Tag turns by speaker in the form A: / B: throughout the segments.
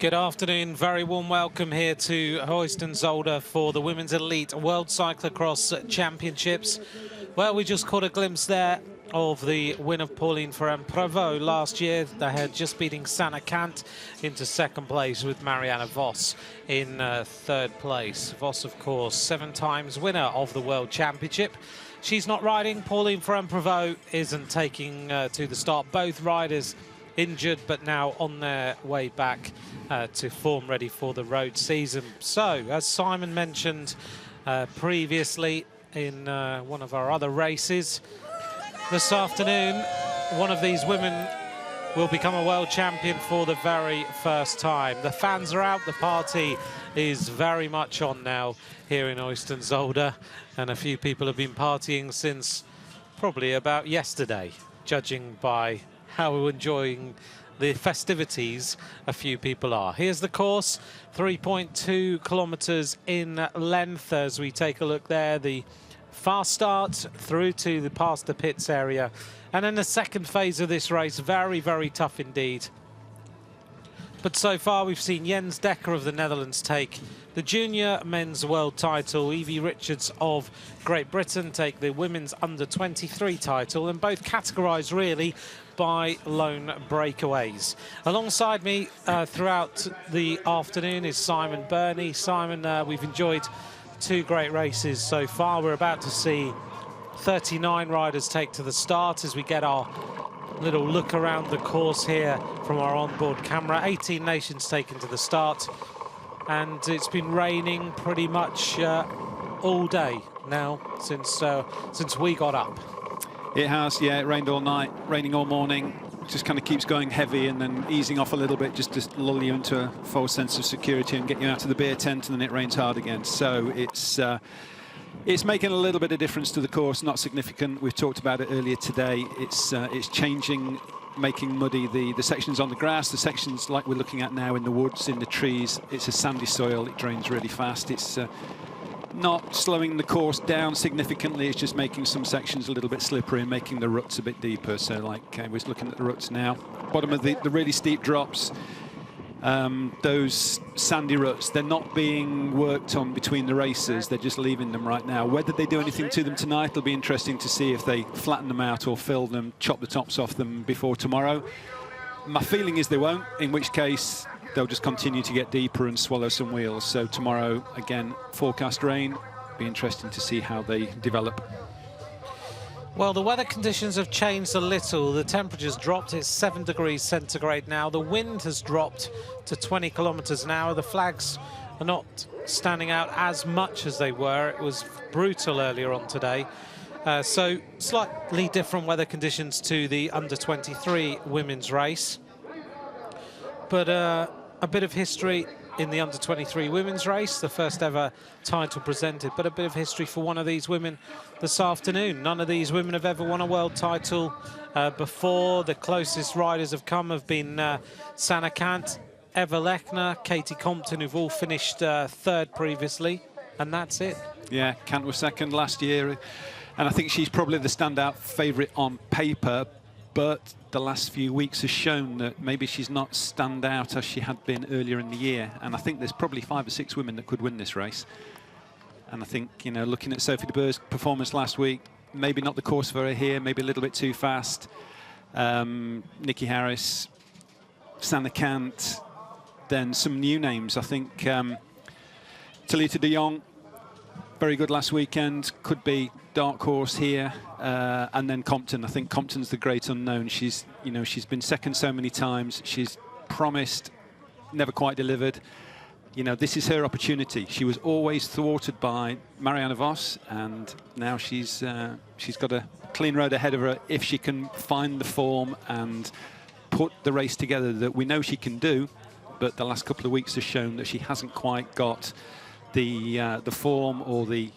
A: Good afternoon, very warm welcome here to Heusden-Zolder for the Women's Elite World Cyclo-cross Championships. Well, we just caught a glimpse there of the win of Pauline Ferrand-Prévot last year. They had just beating Sanne Cant into second place with Marianne Vos in third place. Vos, of course, 7 times winner of the World Championship. She's not riding. Pauline Ferrand-Prévot isn't taking to the start. Both riders injured, but now on their way back to form, ready for the road season. So, as Simon mentioned previously in one of our other races, this afternoon, one of these women will become a world champion for the very first time. The fans are out, the party is very much on now here in Heusden-Zolder, and a few people have been partying since probably about yesterday, judging by how enjoying the festivities a few people are. Here's the course, 3.2 kilometers in length as we take a look there. The fast start through to the past the pits area, and then the second phase of this race, very, very tough indeed. But so far we've seen Jens Dekker of the Netherlands take the junior men's world title, Evie Richards of Great Britain take the women's under-23 title, and both categorised really by lone breakaways. Alongside me throughout the afternoon is Simon Burney. Simon, we've enjoyed 2 great races so far. We're about to see 39 riders take to the start as we get our little look around the course here from our onboard camera. 18 nations taken to the start, and it's been raining pretty much all day now since we got up.
B: It has, yeah. It rained all night, raining all morning. Just kind of keeps going heavy and then easing off a little bit just to lull you into a false sense of security and get you out of the beer tent, and then it rains hard again. So it's making a little bit of difference to the course, not significant. We've talked about it earlier today. It's changing, making muddy the sections on the grass, the sections like we're looking at now in the woods, in the trees. It's a sandy soil, it drains really fast. It's not slowing the course down significantly, it's just making some sections a little bit slippery and making the ruts a bit deeper. So like we're looking at the ruts now, bottom of the really steep drops, those sandy ruts, they're not being worked on between the races, they're just leaving them right now. Whether they do anything to them tonight, it'll be interesting to see if they flatten them out or fill them, chop the tops off them before tomorrow. My feeling is they won't, in which case they'll just continue to get deeper and swallow some wheels. So tomorrow, again, forecast rain. Be interesting to see how they develop.
A: Well, the weather conditions have changed a little. The temperature's dropped. It's 7 degrees centigrade now. The wind has dropped to 20 kilometers an hour. The flags are not standing out as much as they were. It was brutal earlier on today. So slightly different weather conditions to the under-23 women's race. But a bit of history in the under-23 women's race, the first ever title presented, but a bit of history for one of these women this afternoon. None of these women have ever won a world title before. The closest riders have been Sanne Cant, Eva Lechner, Katie Compton, who've all finished third previously, and that's it.
B: Yeah, Cant was second last year, and I think she's probably the standout favourite on paper, but the last few weeks has shown that maybe she's not stand out as she had been earlier in the year. And I think there's probably 5 or 6 women that could win this race. And I think, you know, looking at Sophie de Boer's performance last week, maybe not the course for her here, maybe a little bit too fast. Nikki Harris, Sanne Cant, then some new names. I think Talita de Jong, very good last weekend, could be dark horse here, and then Compton. I think Compton's the great unknown. She's been second so many times. She's promised, never quite delivered. You know, this is her opportunity. She was always thwarted by Marianne Vos, and now she's got a clean road ahead of her if she can find the form and put the race together that we know she can do. But the last couple of weeks has shown that she hasn't quite got the form or the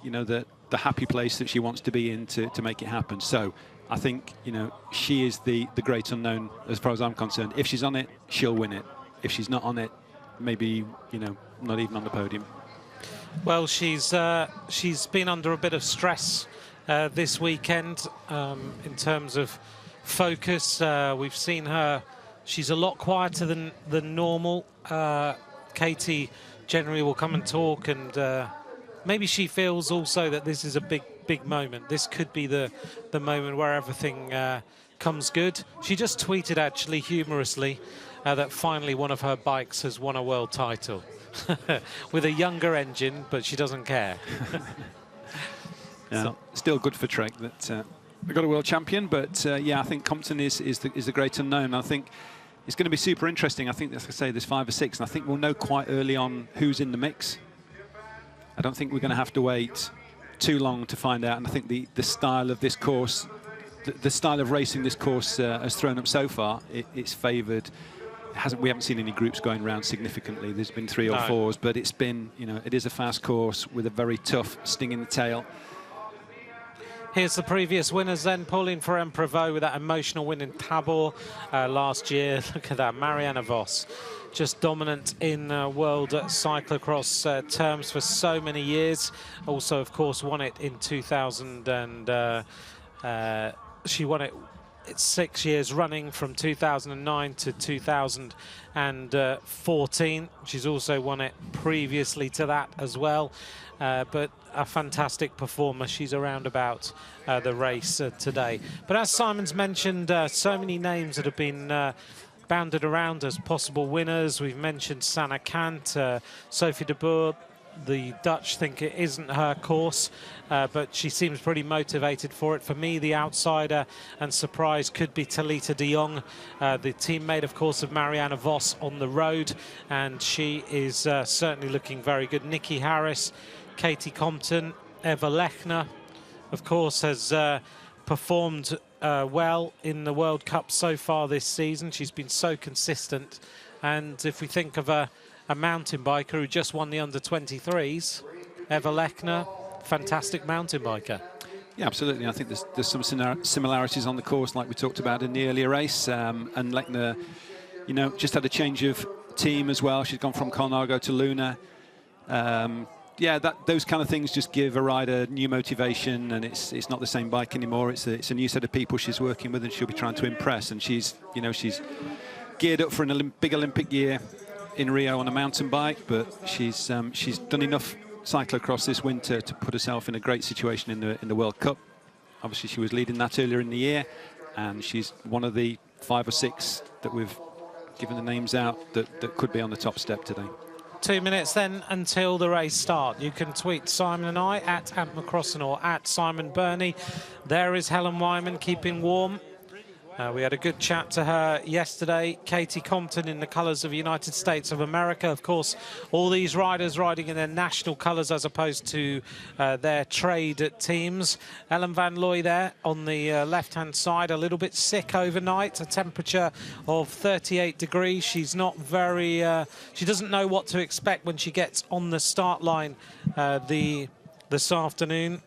B: happy place that she wants to be in to make it happen. So I think, you know, she is the great unknown as far as I'm concerned. If she's on it, she'll win it. If she's not on it, maybe, you know, not even on the podium.
A: Well, she's been under a bit of stress this weekend in terms of focus. We've seen her She's a lot quieter than normal. Katie generally will come and talk, and maybe she feels also that this is a big moment. This could be the moment where everything comes good. She just tweeted, actually, humorously, that finally one of her bikes has won a world title. With a younger engine, but she doesn't care.
B: Yeah, still good for Trek that we got a world champion, but yeah, I think Compton is the great unknown. I think it's going to be super interesting. I think, as I say, there's 5 or 6, and I think we'll know quite early on who's in the mix. I don't think we're going to have to wait too long to find out, and I think the style of this course, the style of racing this course has thrown up so far, it's favoured. We haven't seen any groups going around significantly. There's been 3 or 4s, but it's been, you know, it is a fast course with a very tough sting in the tail.
A: Here's the previous winners then. Pauline Ferrand-Prévot with that emotional win in Tabor last year. Look at that, Marianne Vos, just dominant in world cyclocross terms for so many years. Also, of course, won it in 2000, and she won it 6 years running from 2009 to 2014. She's also won it previously to that as well. But a fantastic performer. She's around about the race today. But as Simon's mentioned, so many names that have been bounded around as possible winners. We've mentioned Sanne Cant, Sophie de Boer. The Dutch think it isn't her course, but she seems pretty motivated for it. For me, the outsider and surprise could be Talita de Jong, the teammate, of course, of Marianne Vos on the road, and she is certainly looking very good. Nikki Harris, Katie Compton, Eva Lechner, of course, has performed well in the World Cup so far this season. She's been so consistent, and if we think of a mountain biker who just won the under-23s, Eva Lechner, fantastic mountain biker.
B: Yeah, absolutely. I think there's some similarities on the course, like we talked about in the earlier race. And Lechner, you know, just had a change of team as well. She's gone from Colnago to Luna. Yeah, those kind of things just give a rider new motivation, and it's not the same bike anymore. It's a new set of people she's working with, and she'll be trying to impress. And she's geared up for an big Olympic year in Rio on a mountain bike, but she's done enough cyclocross this winter to put herself in a great situation in the World Cup. Obviously, she was leading that earlier in the year, and she's one of the 5 or 6 that we've given the names out that could be on the top step today.
A: 2 minutes then until the race start. You can tweet Simon and I at Ant McCrossan or at Simon Burney. There is Helen Wyman keeping warm. We had a good chat to her yesterday. Katie Compton in the colours of the United States of America. Of course, all these riders riding in their national colours as opposed to their trade teams. Ellen Van Looy there on the left-hand side, a little bit sick overnight, a temperature of 38 degrees. She's not very... she doesn't know what to expect when she gets on the start line this afternoon.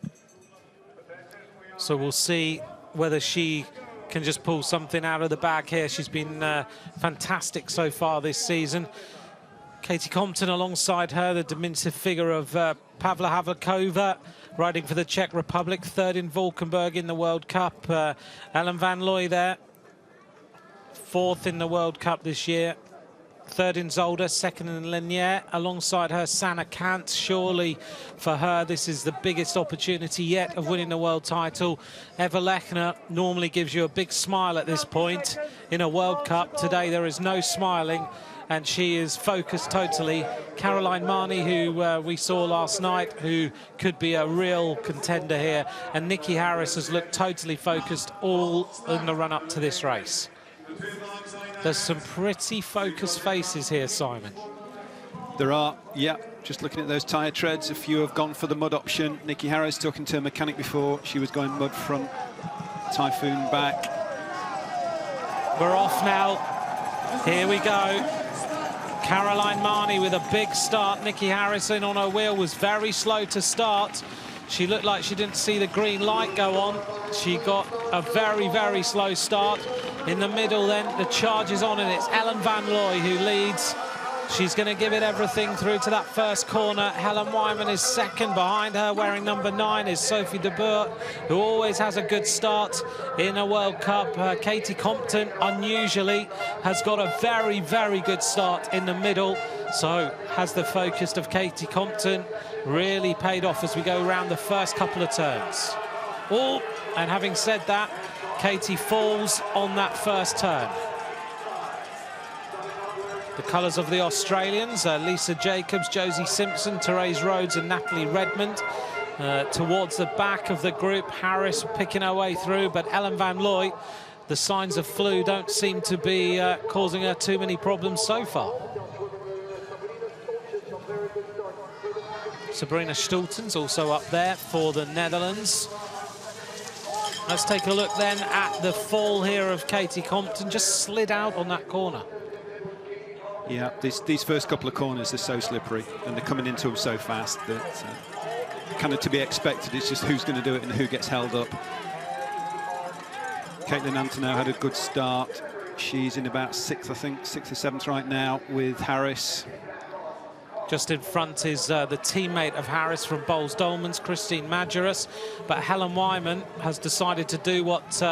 A: So we'll see whether she can just pull something out of the bag here. She's been fantastic so far this season. Katie Compton alongside her, the diminutive figure of Pavla Havlikova, riding for the Czech Republic, 3rd in Valkenburg in the World Cup. Ellen Van Looy there, 4th in the World Cup this year. 3rd in Zolder, 2nd in Lanier. Alongside her, Sanne Cant. Surely for her, this is the biggest opportunity yet of winning the world title. Eva Lechner normally gives you a big smile at this point in a World Cup. Today there is no smiling, and she is focused totally. Caroline Marnie, who we saw last night, who could be a real contender here. And Nikki Harris has looked totally focused all in the run-up to this race. There's some pretty focused faces here, Simon.
B: There are, yeah. Just looking at those tyre treads, a few have gone for the mud option. Nikki Harris talking to a mechanic before. She was going mud front, Typhoon back.
A: We're off now. Here we go. Caroline Marnie with a big start. Nikki Harris in on her wheel was very slow to start. She looked like she didn't see the green light go on. She got a very, very slow start. In the middle then, the charge is on, and it's Ellen Van Looy who leads. She's going to give it everything through to that first corner. Helen Wyman is second. Behind her, wearing number 9, is Sophie de Boer, who always has a good start in a World Cup. Katie Compton, unusually, has got a very, very good start in the middle. So has the focus of Katie Compton really paid off as we go around the first couple of turns. Oh, and having said that, Katie falls on that first turn. The colours of the Australians, Lisa Jacobs, Josie Simpson, Therese Rhodes and Natalie Redmond. Towards the back of the group, Harris picking her way through, but Ellen Van Looy, the signs of flu don't seem to be causing her too many problems so far. Sabrina Stulten's also up there for the Netherlands. Let's take a look then at the fall here of Katie Compton. Just slid out on that corner.
B: Yeah, these first couple of corners are so slippery and they're coming into them so fast that kind of to be expected. It's just who's going to do it and who gets held up. Caitlin Antonow had a good start. She's in about 6th, I think, 6th or 7th right now with Harris.
A: Just in front is the teammate of Harris from Bowles Dolmans, Christine Majerus. But Helen Wyman has decided to do what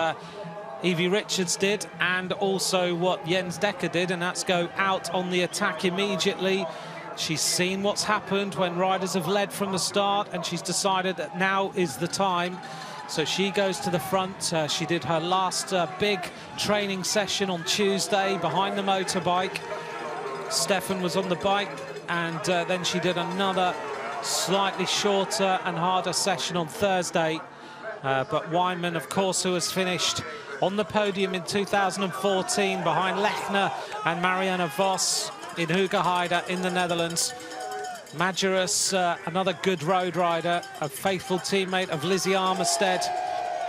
A: Evie Richards did and also what Jens Decker did, and that's go out on the attack immediately. She's seen what's happened when riders have led from the start, and she's decided that now is the time. So she goes to the front. She did her last big training session on Tuesday behind the motorbike. Stefan was on the bike, and then she did another slightly shorter and harder session on Thursday. But Wyman, of course, who has finished on the podium in 2014 behind Lechner and Marianne Vos in Hoogerheide in the Netherlands. Majerus, another good road rider, a faithful teammate of Lizzie Armistead.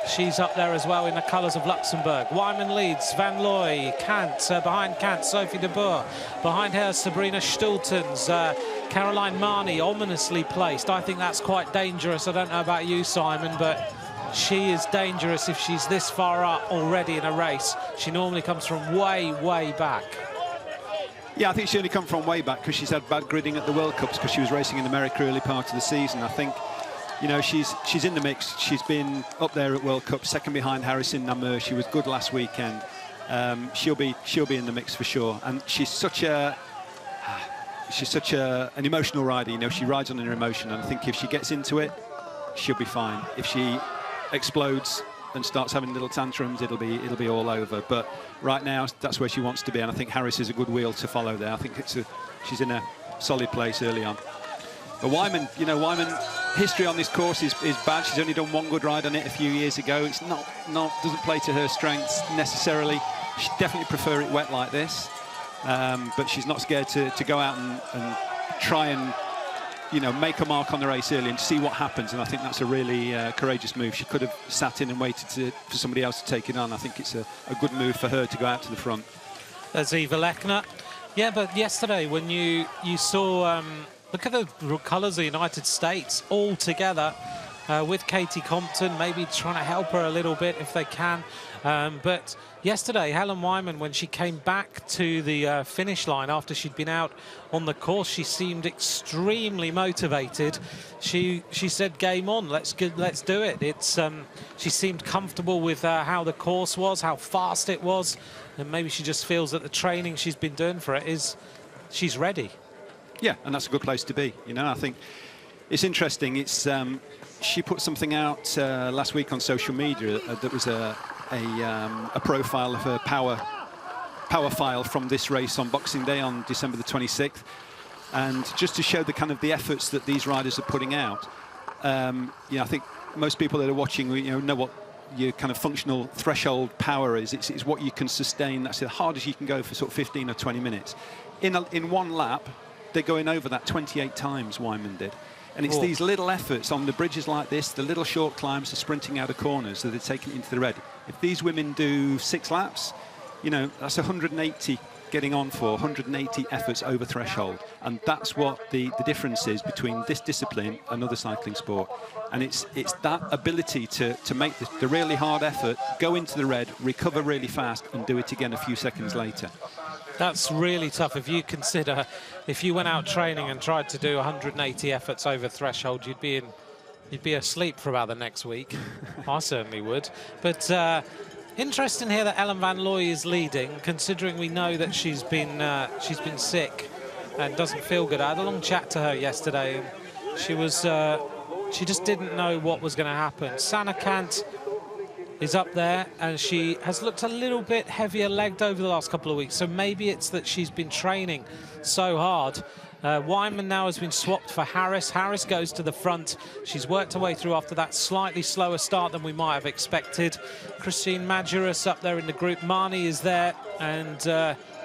A: She's up there as well in the colours of Luxembourg. Wyman leads, Van Looy, Kant, behind Kant, Sophie de Boer. Behind her, Sabrina Stultens, Caroline Marnie, ominously placed. I think that's quite dangerous. I don't know about you, Simon, but she is dangerous if she's this far up already in a race. She normally comes from way, way back.
B: Yeah, I think she only come from way back because she's had bad gridding at the World Cups because she was racing in America early part of the season. I think, you know, she's in the mix. She's been up there at World Cup, second behind Harrison Namur. She was good last weekend. She'll be in the mix for sure. And she's such an emotional rider. You know, she rides on her emotion, and I think if she gets into it, she'll be fine. If she explodes and starts having little tantrums, it'll be all over. But right now, that's where she wants to be, and I think Harris is a good wheel to follow there. I think she's in a solid place early on. But Wyman, you know, history on this course is bad. She's only done one good ride on it a few years ago. It's doesn't play to her strengths necessarily. She'd definitely prefer it wet like this, but she's not scared to go out and try and, you know, make a mark on the race early and see what happens. And I think that's a really courageous move. She could have sat in and waited for somebody else to take it on. I think it's a good move for her to go out to the front.
A: There's Eva Lechner. Yeah, but yesterday when you saw, look at the colours of the United States all together with Katie Compton, maybe trying to help her a little bit if they can. But yesterday, Helen Wyman, when she came back to the finish line after she'd been out on the course, she seemed extremely motivated. She said, "Game on, let's do it." It's she seemed comfortable with how the course was, how fast it was, and maybe she just feels that the training she's been doing for it she's ready.
B: Yeah, and that's a good place to be. You know, I think it's interesting. It's she put something out last week on social media that was a profile of her power file from this race on Boxing Day on December the 26th, and just to show the kind of the efforts that these riders are putting out. You know, I think most people that are watching, you know what your kind of functional threshold power is. It's what you can sustain. That's the hardest you can go for sort of 15 or 20 minutes. In one lap, they're going over that 28 times, Wyman did. And it's these little efforts on the bridges like this, the little short climbs, the sprinting out of corners that they're taking into the red. If these women do 6 laps, you know, that's 180 getting on for, 180 efforts over threshold. And that's what the difference is between this discipline and other cycling sport. And it's that ability to make the really hard effort, go into the red, recover really fast, and do it again a few seconds later.
A: That's really tough. If you consider, if you went out training and tried to do 180 efforts over threshold, you'd be asleep for about the next week. I certainly would. But interesting here that Ellen van Looy is leading, considering we know that she's been sick and doesn't feel good. I had a long chat to her yesterday, and she just didn't know what was going to happen. Sanne Cant is up there, and she has looked a little bit heavier legged over the last couple of weeks, so maybe it's that she's been training so hard. Wyman now has been swapped for Harris. Harris goes to the front. She's worked her way through after that slightly slower start than we might have expected. Christine Majerus up there in the group. Marnie is there, and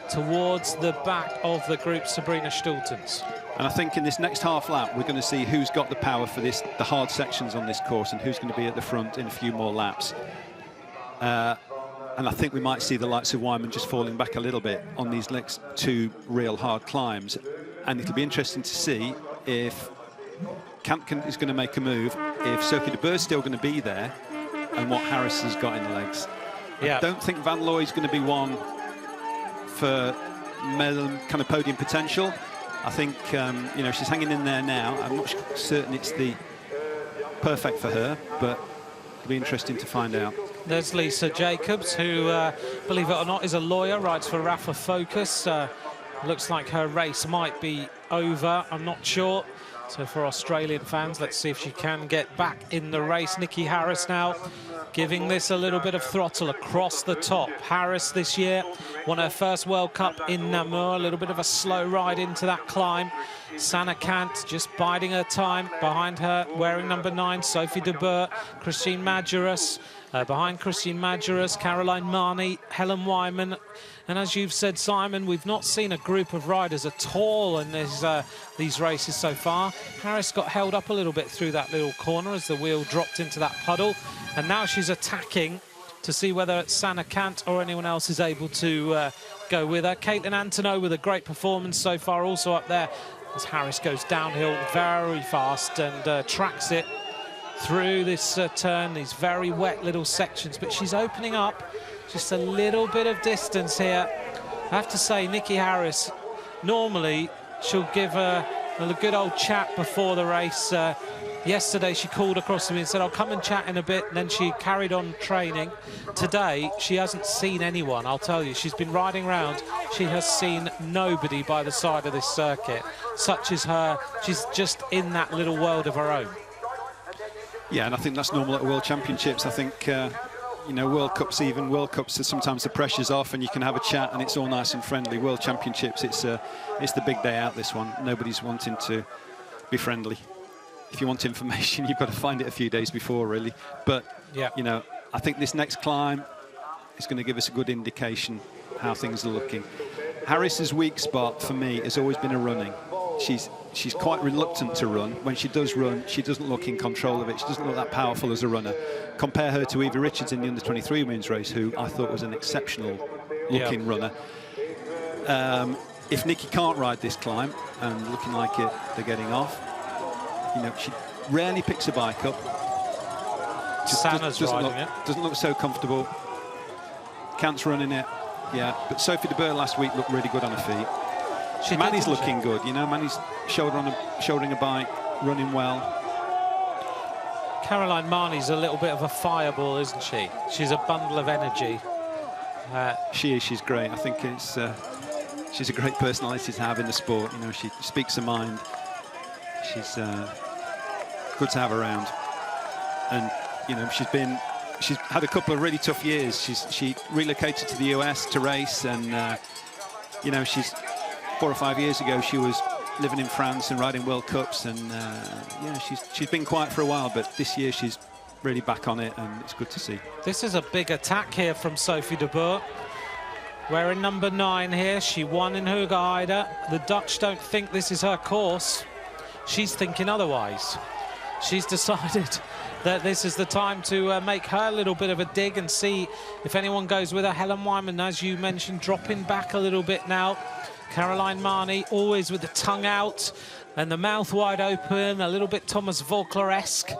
A: towards the back of the group, Sabrina Stultens.
B: And I think in this next half lap, we're going to see who's got the power for the hard sections on this course, and who's going to be at the front in a few more laps. And I think we might see the likes of Wyman just falling back a little bit on these next two real hard climbs. And it'll be interesting to see if Kampken is going to make a move, if Sophie de Boer's still going to be there, and what Harris has got in the legs.
A: Yeah.
B: I don't think Van Looy is going to be one for kind of podium potential. I think, you know, she's hanging in there now. I'm not certain it's the perfect for her, but it'll be interesting to find out.
A: There's Lisa Jacobs, who, believe it or not, is a lawyer, rides for Rafa Focus. Looks like her race might be over, I'm not sure. So for Australian fans, let's see if she can get back in the race. Nikki Harris now giving this a little bit of throttle across the top. Harris this year won her first World Cup in Namur, a little bit of a slow ride into that climb. Sanne Cant just biding her time. Behind her, wearing number 9, Sophie de Boer, Christine Majerus. Behind Christine Majerus, Caroline Marnie, Helen Wyman. And as you've said, Simon, we've not seen a group of riders at all in these races so far. Harris got held up a little bit through that little corner as the wheel dropped into that puddle. And now she's attacking to see whether it's Sanne Cant or anyone else is able to go with her. Caitlin Antonow with a great performance so far, also up there as Harris goes downhill very fast and tracks it through this turn, these very wet little sections. But she's opening up just a little bit of distance here. I have to say, Nikki Harris, normally she'll give a good old chat before the race. Yesterday she called across to me and said, I'll come and chat in a bit, and then she carried on training. Today she hasn't seen anyone, I'll tell you. She's been riding around, she has seen nobody by the side of this circuit. Such is her, she's just in that little world of her own.
B: Yeah, and I think that's normal at World Championships. I think, you know, World Cups, even World Cups, sometimes the pressure's off and you can have a chat and it's all nice and friendly. World Championships, it's the big day out, this one. Nobody's wanting to be friendly. If you want information, you've got to find it a few days before, really. But, yeah, you know, I think this next climb is going to give us a good indication how things are looking. Harris's weak spot, for me, has always been her running. She's quite reluctant to run. When she does run, she doesn't look in control of it. She doesn't look that powerful as a runner. Compare her to Eva Richards in the under-23 women's race, who I thought was an exceptional looking runner. If Nikki can't ride this climb, and looking like they're getting off, you know, she rarely picks a bike up. Doesn't look so comfortable. Cant's running it, yeah. But Sophie de Boer last week looked really good on her feet. Manny's looking good, you know. Manny's shouldering a bike, running well.
A: Caroline Marnie's a little bit of a fireball, isn't she? She's a bundle of energy.
B: She is. She's great. I think she's a great personality to have in the sport. You know, she speaks her mind. She's good to have around. And you know, she's had a couple of really tough years. She relocated to the US to race, and you know, 4 or 5 years ago, she was living in France and riding World Cups, and yeah, she's been quiet for a while, but this year she's really back on it, and it's good to see.
A: This is a big attack here from Sophie de Boer. Wearing number 9 here, she won in Hoogerheide. The Dutch don't think this is her course. She's thinking otherwise. She's decided that this is the time to make her a little bit of a dig and see if anyone goes with her. Helen Wyman, as you mentioned, dropping back a little bit now. Caroline Marnie always with the tongue out. and the mouth wide open, a little bit Thomas Voeckler-esque.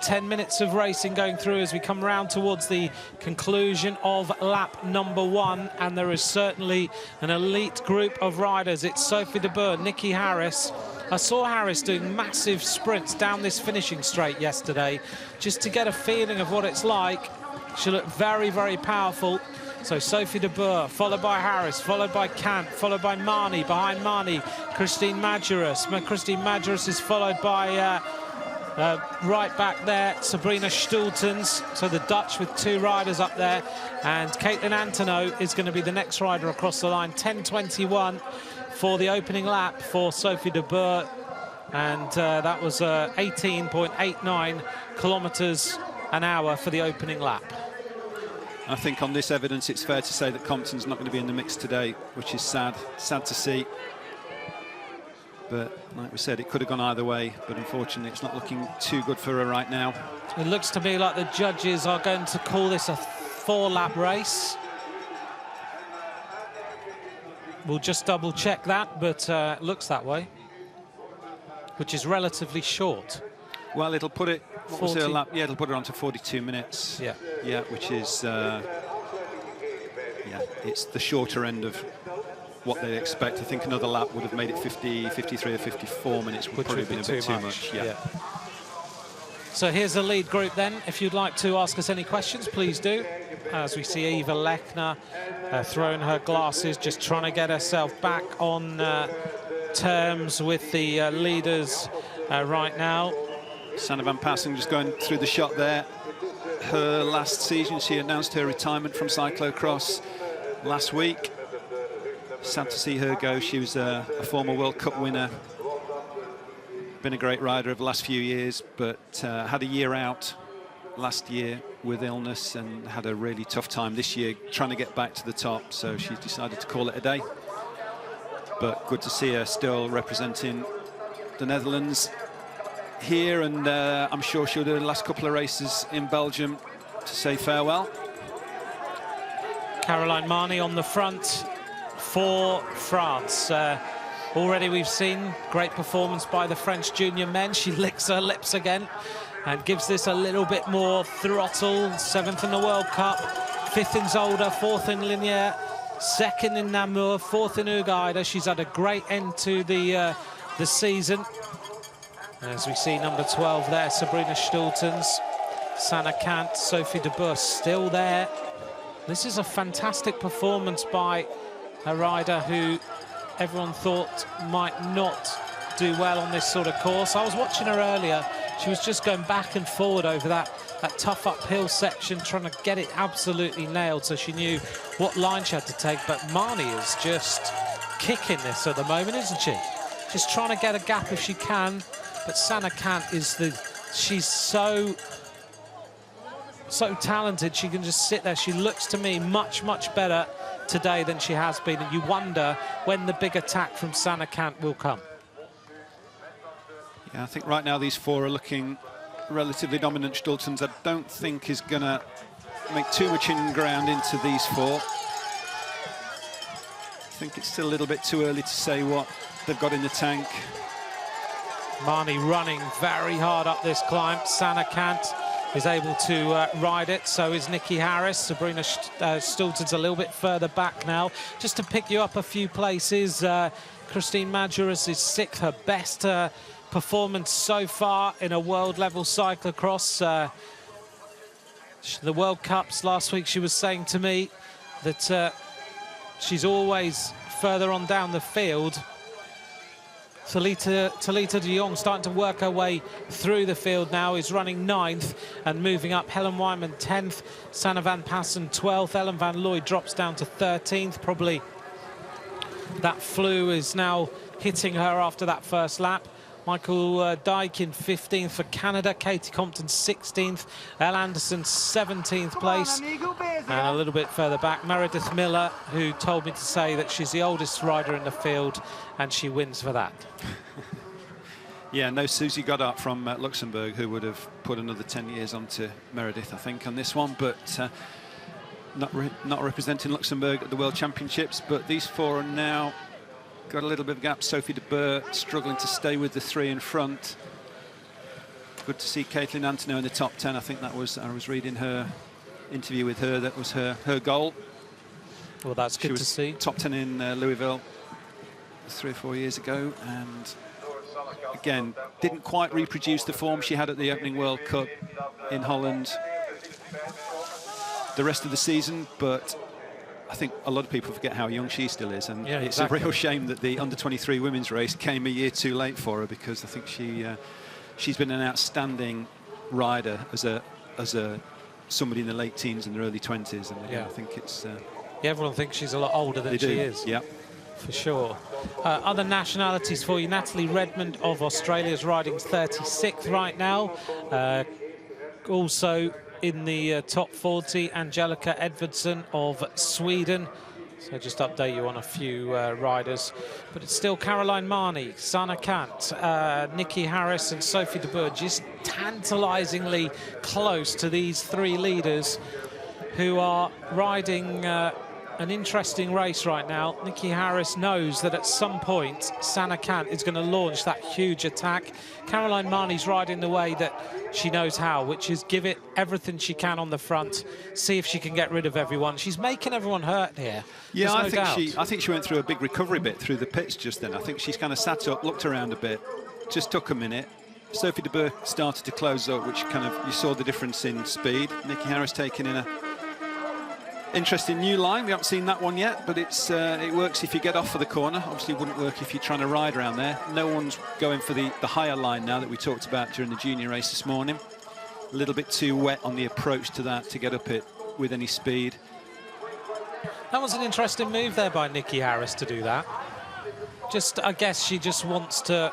A: 10 minutes of racing going through as we come round towards the conclusion of lap number 1, and there is certainly an elite group of riders. It's Sophie de Boer, Nikki Harris. I saw Harris doing massive sprints down this finishing straight yesterday just to get a feeling of what it's like. She looked very, very powerful. So Sophie de Boer, followed by Harris, followed by Kant, followed by Marnie. Behind Marnie, Christine Majerus. Christine Majerus is followed by right back there, Sabrina Stultens. So the Dutch with 2 riders up there. And Caitlin Antonou is going to be the next rider across the line. 10:21 for the opening lap for Sophie de Boer. And that was 18.89 kilometres an hour for the opening lap.
B: I think on this evidence, it's fair to say that Compton's not going to be in the mix today, which is sad to see. But like we said, it could have gone either way, but unfortunately it's not looking too good for her right now.
A: It looks to me like the judges are going to call this a 4-lap race. We'll just double check that, but it looks that way, which is relatively short.
B: Well, it'll put it, what was
A: 40.
B: her lap? Yeah, it'll put her on to 42 minutes.
A: Yeah.
B: Yeah, which is, yeah, it's the shorter end of what they expect. I think another lap would have made it 50, 53 or 54 minutes, would probably have been a bit too much. Yeah.
A: So here's the lead group then. If you'd like to ask us any questions, please do. As we see Eva Lechner throwing her glasses, just trying to get herself back on terms with the leaders right now.
B: Sanne van Passing just going through the shot there. Her last season, she announced her retirement from cyclo-cross last week. Sad to see her go. She was a former World Cup winner. Been a great rider over the last few years, but had a year out last year with illness and had a really tough time this year trying to get back to the top. So she decided to call it a day. But good to see her still representing the Netherlands here, and I'm sure she'll do the last couple of races in Belgium to say farewell.
A: Caroline Marnie on the front for France. Already we've seen great performance by the French junior men. She licks her lips again and gives this a little bit more throttle. 7th in the World Cup, 5th in Zolder, 4th in Linear, 2nd in Namur, 4th in Ugaida. She's had a great end to the season. As we see number 12 there, Sabrina Stultens, Sanne Kant, Sophie de Boer still there. This is a fantastic performance by a rider who everyone thought might not do well on this sort of course. I was watching her earlier. She was just going back and forward over that tough uphill section, trying to get it absolutely nailed, so she knew what line she had to take. But Marnie is just kicking this at the moment, isn't she? Just trying to get a gap if she can. But Sanne Kant she's so talented. She can just sit there. She looks to me much, much better today than she has been. And you wonder when the big attack from Sanne Kant will come.
B: Yeah, I think right now these 4 are looking relatively dominant. Stultens, I don't think, is going to make too much in-ground into these 4. I think it's still a little bit too early to say what they've got in the tank.
A: Marnie running very hard up this climb. Sanne Kant is able to ride it. So is Nikki Harris. Sabrina Stultens a little bit further back now. Just to pick you up a few places, Christine Majerus is 6th, her best performance so far in a world-level cyclocross. The World Cups last week, she was saying to me that she's always further on down the field. Talita de Jong starting to work her way through the field now, is running 9th and moving up. Helen Wyman 10th, Sanne van Passen 12th, Ellen van Looy drops down to 13th. Probably that flu is now hitting her after that first lap. Michael Dyke in 15th for Canada, Katie Compton 16th, Elle Anderson 17th place, and a little bit further back, Meredith Miller, who told me to say that she's the oldest rider in the field, and she wins for that.
B: Yeah, no Susie Goddard from Luxembourg, who would have put another 10 years onto Meredith, I think, on this one, but not representing Luxembourg at the World Championships. But these 4 are now got a little bit of gap. Sophie de Boer struggling to stay with the three in front. Good to see Caitlin Antonou in the top 10. I think that was, I was reading her interview with her, that was her goal.
A: Well, that's good to see.
B: Top 10 in Louisville 3 or 4 years ago, and again, didn't quite reproduce the form she had at the opening World Cup in Holland the rest of the season, but I think a lot of people forget how young she still is, and it's a real shame that the under-23 women's race came a year too late for her, because I think she's been an outstanding rider as a somebody in the late teens and the early 20s, and again, I think it's
A: everyone thinks she's a lot older than she is.
B: Yeah,
A: for sure. Other nationalities for you: Natalie Redmond of Australia is riding 36th right now. Also in the top 40, Angelica Edvardsson of Sweden. So just update you on a few riders. But it's still Caroline Marnie, Sana Kant, Nikki Harris and Sophie de Boer, just tantalisingly close to these three leaders who are riding an interesting race right now. Nikki Harris knows that at some point Sana Kant is going to launch that huge attack. Caroline Marnie's riding the way that she knows how, which is give it everything she can on the front, see if she can get rid of everyone. She's making everyone hurt here.
B: Yeah, I think she went through a big recovery bit through the pits just then. I think she's kind of sat up, looked around a bit, just took a minute. Sophie de Boer started to close up, which kind of, you saw the difference in speed. Nikki Harris taking in a interesting new line. We haven't seen that one yet, but it works if you get off for the corner. Obviously, it wouldn't work if you're trying to ride around there. No one's going for the higher line now that we talked about during the junior race this morning. A little bit too wet on the approach to that to get up it with any speed.
A: That was an interesting move there by Nikki Harris to do that. I guess she just wants to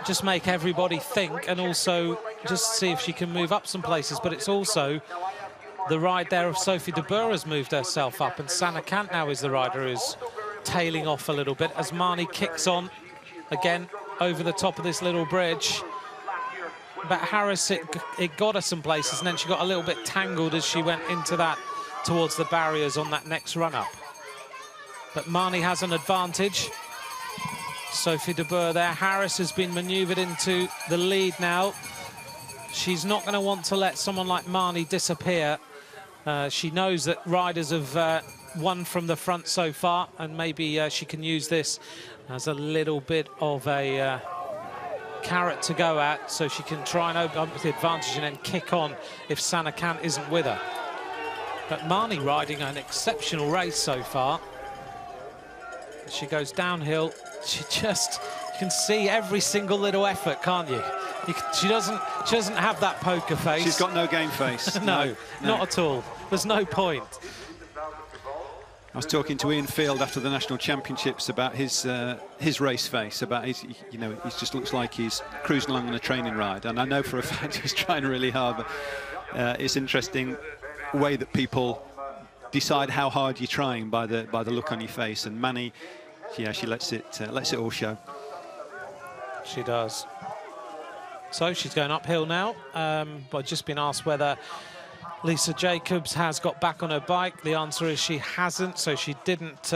A: just make everybody think, and also just see if she can move up some places. But it's also the ride there of Sophie de Boer has moved herself up, and Sana Kant now is the rider who's tailing off a little bit as Marnie kicks on again over the top of this little bridge. But Harris, it got her some places, and then she got a little bit tangled as she went into that towards the barriers on that next run-up. But Marnie has an advantage. Sophie de Boer there. Harris has been manoeuvred into the lead now. She's not going to want to let someone like Marnie disappear. She knows that riders have won from the front so far, and maybe she can use this as a little bit of a carrot to go at, so she can try and open up the advantage and then kick on if Sana Kant isn't with her. But Marnie riding an exceptional race so far. As she goes downhill, she just, you can see every single little effort, can't you? She doesn't have that poker face.
B: She's got no game face.
A: no, not at all. There's no point.
B: I was talking to Ian Field after the national championships about his race face, about his, he just looks like he's cruising along on a training ride, and I know for a fact he's trying really hard. But it's interesting way that people decide how hard you're trying by the look on your face, and Manny, yeah, she lets it all show.
A: She does. So she's going uphill now. But just been asked whether Lisa Jacobs has got back on her bike. The answer is she hasn't, so she didn't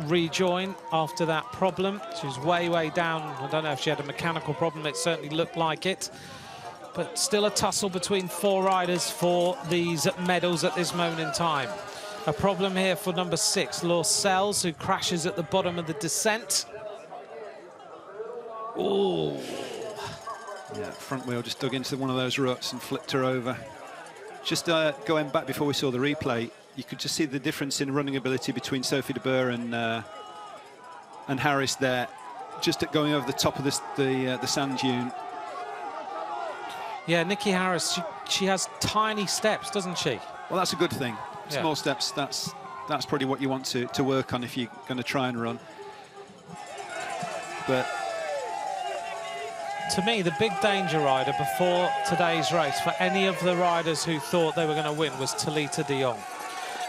A: rejoin after that problem. She was way down. I don't know if she had a mechanical problem. It certainly looked like it. But still a tussle between four riders for these medals at this moment in time. A problem here for number 6, Laurcelles, who crashes at the bottom of the descent. Ooh.
B: Yeah, front wheel just dug into one of those ruts and flipped her over. Just going back before we saw the replay, you could just see the difference in running ability between Sophie de Boer and Harris there, just at going over the top of the sand dune.
A: Yeah, Nikki Harris, she has tiny steps, doesn't she?
B: Well, that's a good thing.
A: Yeah.
B: Small steps, that's probably what you want to work on if you're going to try and run. But
A: to me, the big danger rider before today's race for any of the riders who thought they were going to win was Talita de Jong.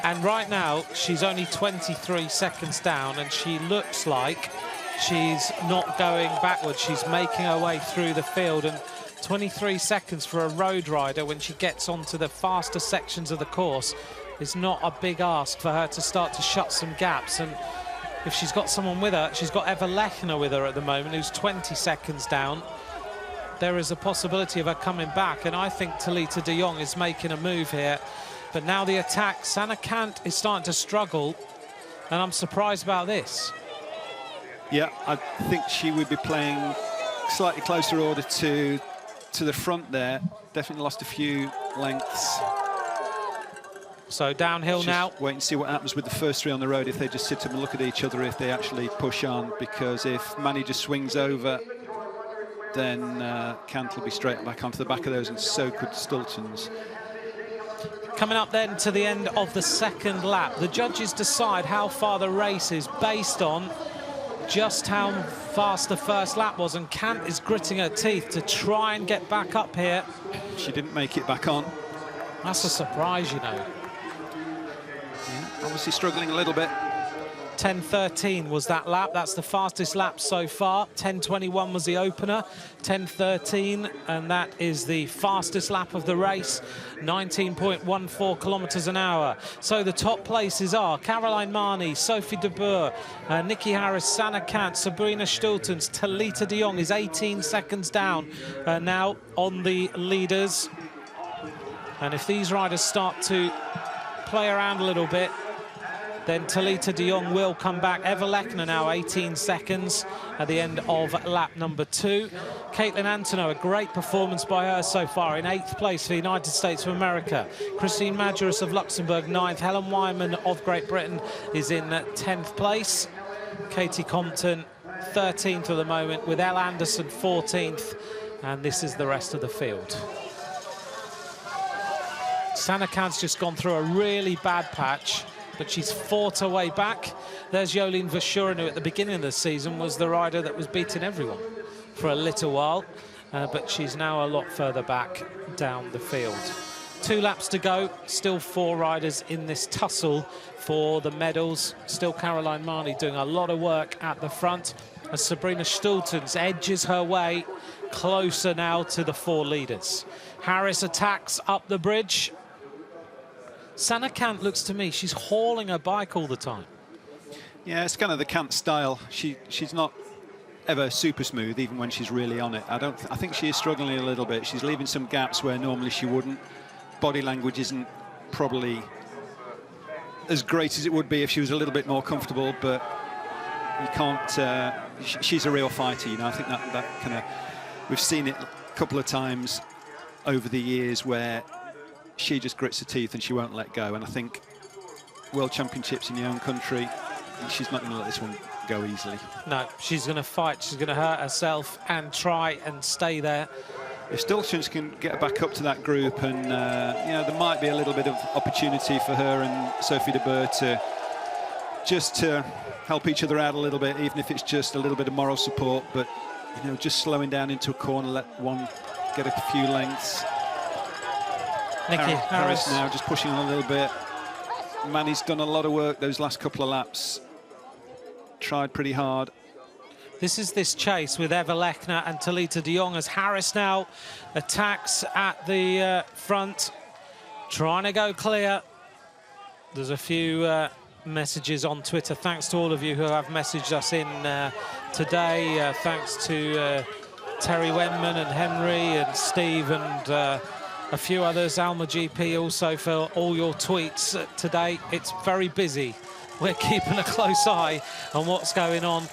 A: And right now, she's only 23 seconds down, and she looks like she's not going backwards. She's making her way through the field, and 23 seconds for a road rider when she gets onto the faster sections of the course is not a big ask for her to start to shut some gaps. And if she's got someone with her. She's got Eva Lechner with her at the moment, who's 20 seconds down. There is a possibility of her coming back, and I think Talita de Jong is making a move here. But now the attack, Sanne Cant is starting to struggle, and I'm surprised about this.
B: Yeah, I think she would be playing slightly closer order to the front there. Definitely lost a few lengths.
A: So downhill
B: just
A: now.
B: Wait and see what happens with the first three on the road, if they just sit up and look at each other, if they actually push on, because if Manny just swings over, then Cant will be straight back onto the back of those, and so could Stultens.
A: Coming up then to the end of the second lap, the judges decide how far the race is based on just how fast the first lap was, and Cant is gritting her teeth to try and get back up here.
B: She didn't make it back on.
A: That's a surprise, you know.
B: Yeah, obviously struggling a little bit.
A: 10:13 was that lap. That's the fastest lap so far. 10:21 was the opener. 10:13, and that is the fastest lap of the race. 19.14 kilometers an hour. So the top places are Caroline Marnie, Sophie de Boer, Nikki Harris, Sanne Cant, Sabrina Stultens. Talita de Jong is 18 seconds down now on the leaders. And if these riders start to play around a little bit, then Talita de Jong will come back. Eva Lechner now 18 seconds at the end of lap number 2. Caitlin Antonow, a great performance by her so far, in 8th place for the United States of America. Christine Majerus of Luxembourg, 9th. Helen Wyman of Great Britain is in 10th place. Katie Compton, 13th at the moment, with Elle Anderson 14th. And this is the rest of the field. Sanne Cant's just gone through a really bad patch, but she's fought her way back. There's Jolien Verschuren, who at the beginning of the season was the rider that was beating everyone for a little while, but she's now a lot further back down the field. 2 laps to go, still 4 riders in this tussle for the medals. Still Caroline Marnie doing a lot of work at the front, as Sabrina Stultens edges her way closer now to the 4 leaders. Harris attacks up the bridge. Sanne Cant looks to me, she's hauling her bike all the time.
B: Yeah, it's kind of the Cant style. She's not ever super smooth, even when she's really on it. I think she is struggling a little bit. She's leaving some gaps where normally she wouldn't. Body language isn't probably as great as it would be if she was a little bit more comfortable, but you can't. She's a real fighter, you know. I think that kind of, we've seen it a couple of times over the years where she just grits her teeth and she won't let go. And I think World Championships in your own country, she's not going to let this one go easily. No,
A: she's going to fight. She's going to hurt herself and try and stay there.
B: If Stultens can get back up to that group, and you know, there might be a little bit of opportunity for her and Sophie de Boer to help each other out a little bit, even if it's just a little bit of moral support. But you know, just slowing down into a corner, let one get a few lengths.
A: Nikki
B: Harris now just pushing on a little bit. Manny's done a lot of work those last couple of laps. Tried pretty hard.
A: This is this chase with Eva Lechner and Talita de Jong, as Harris now attacks at the front, trying to go clear. There's a few messages on Twitter. Thanks to all of you who have messaged us in today. Thanks to Terry Wenman and Henry and Steve and a few others. Alma GP also, for all your tweets today. It's very busy. We're keeping a close eye on what's going on.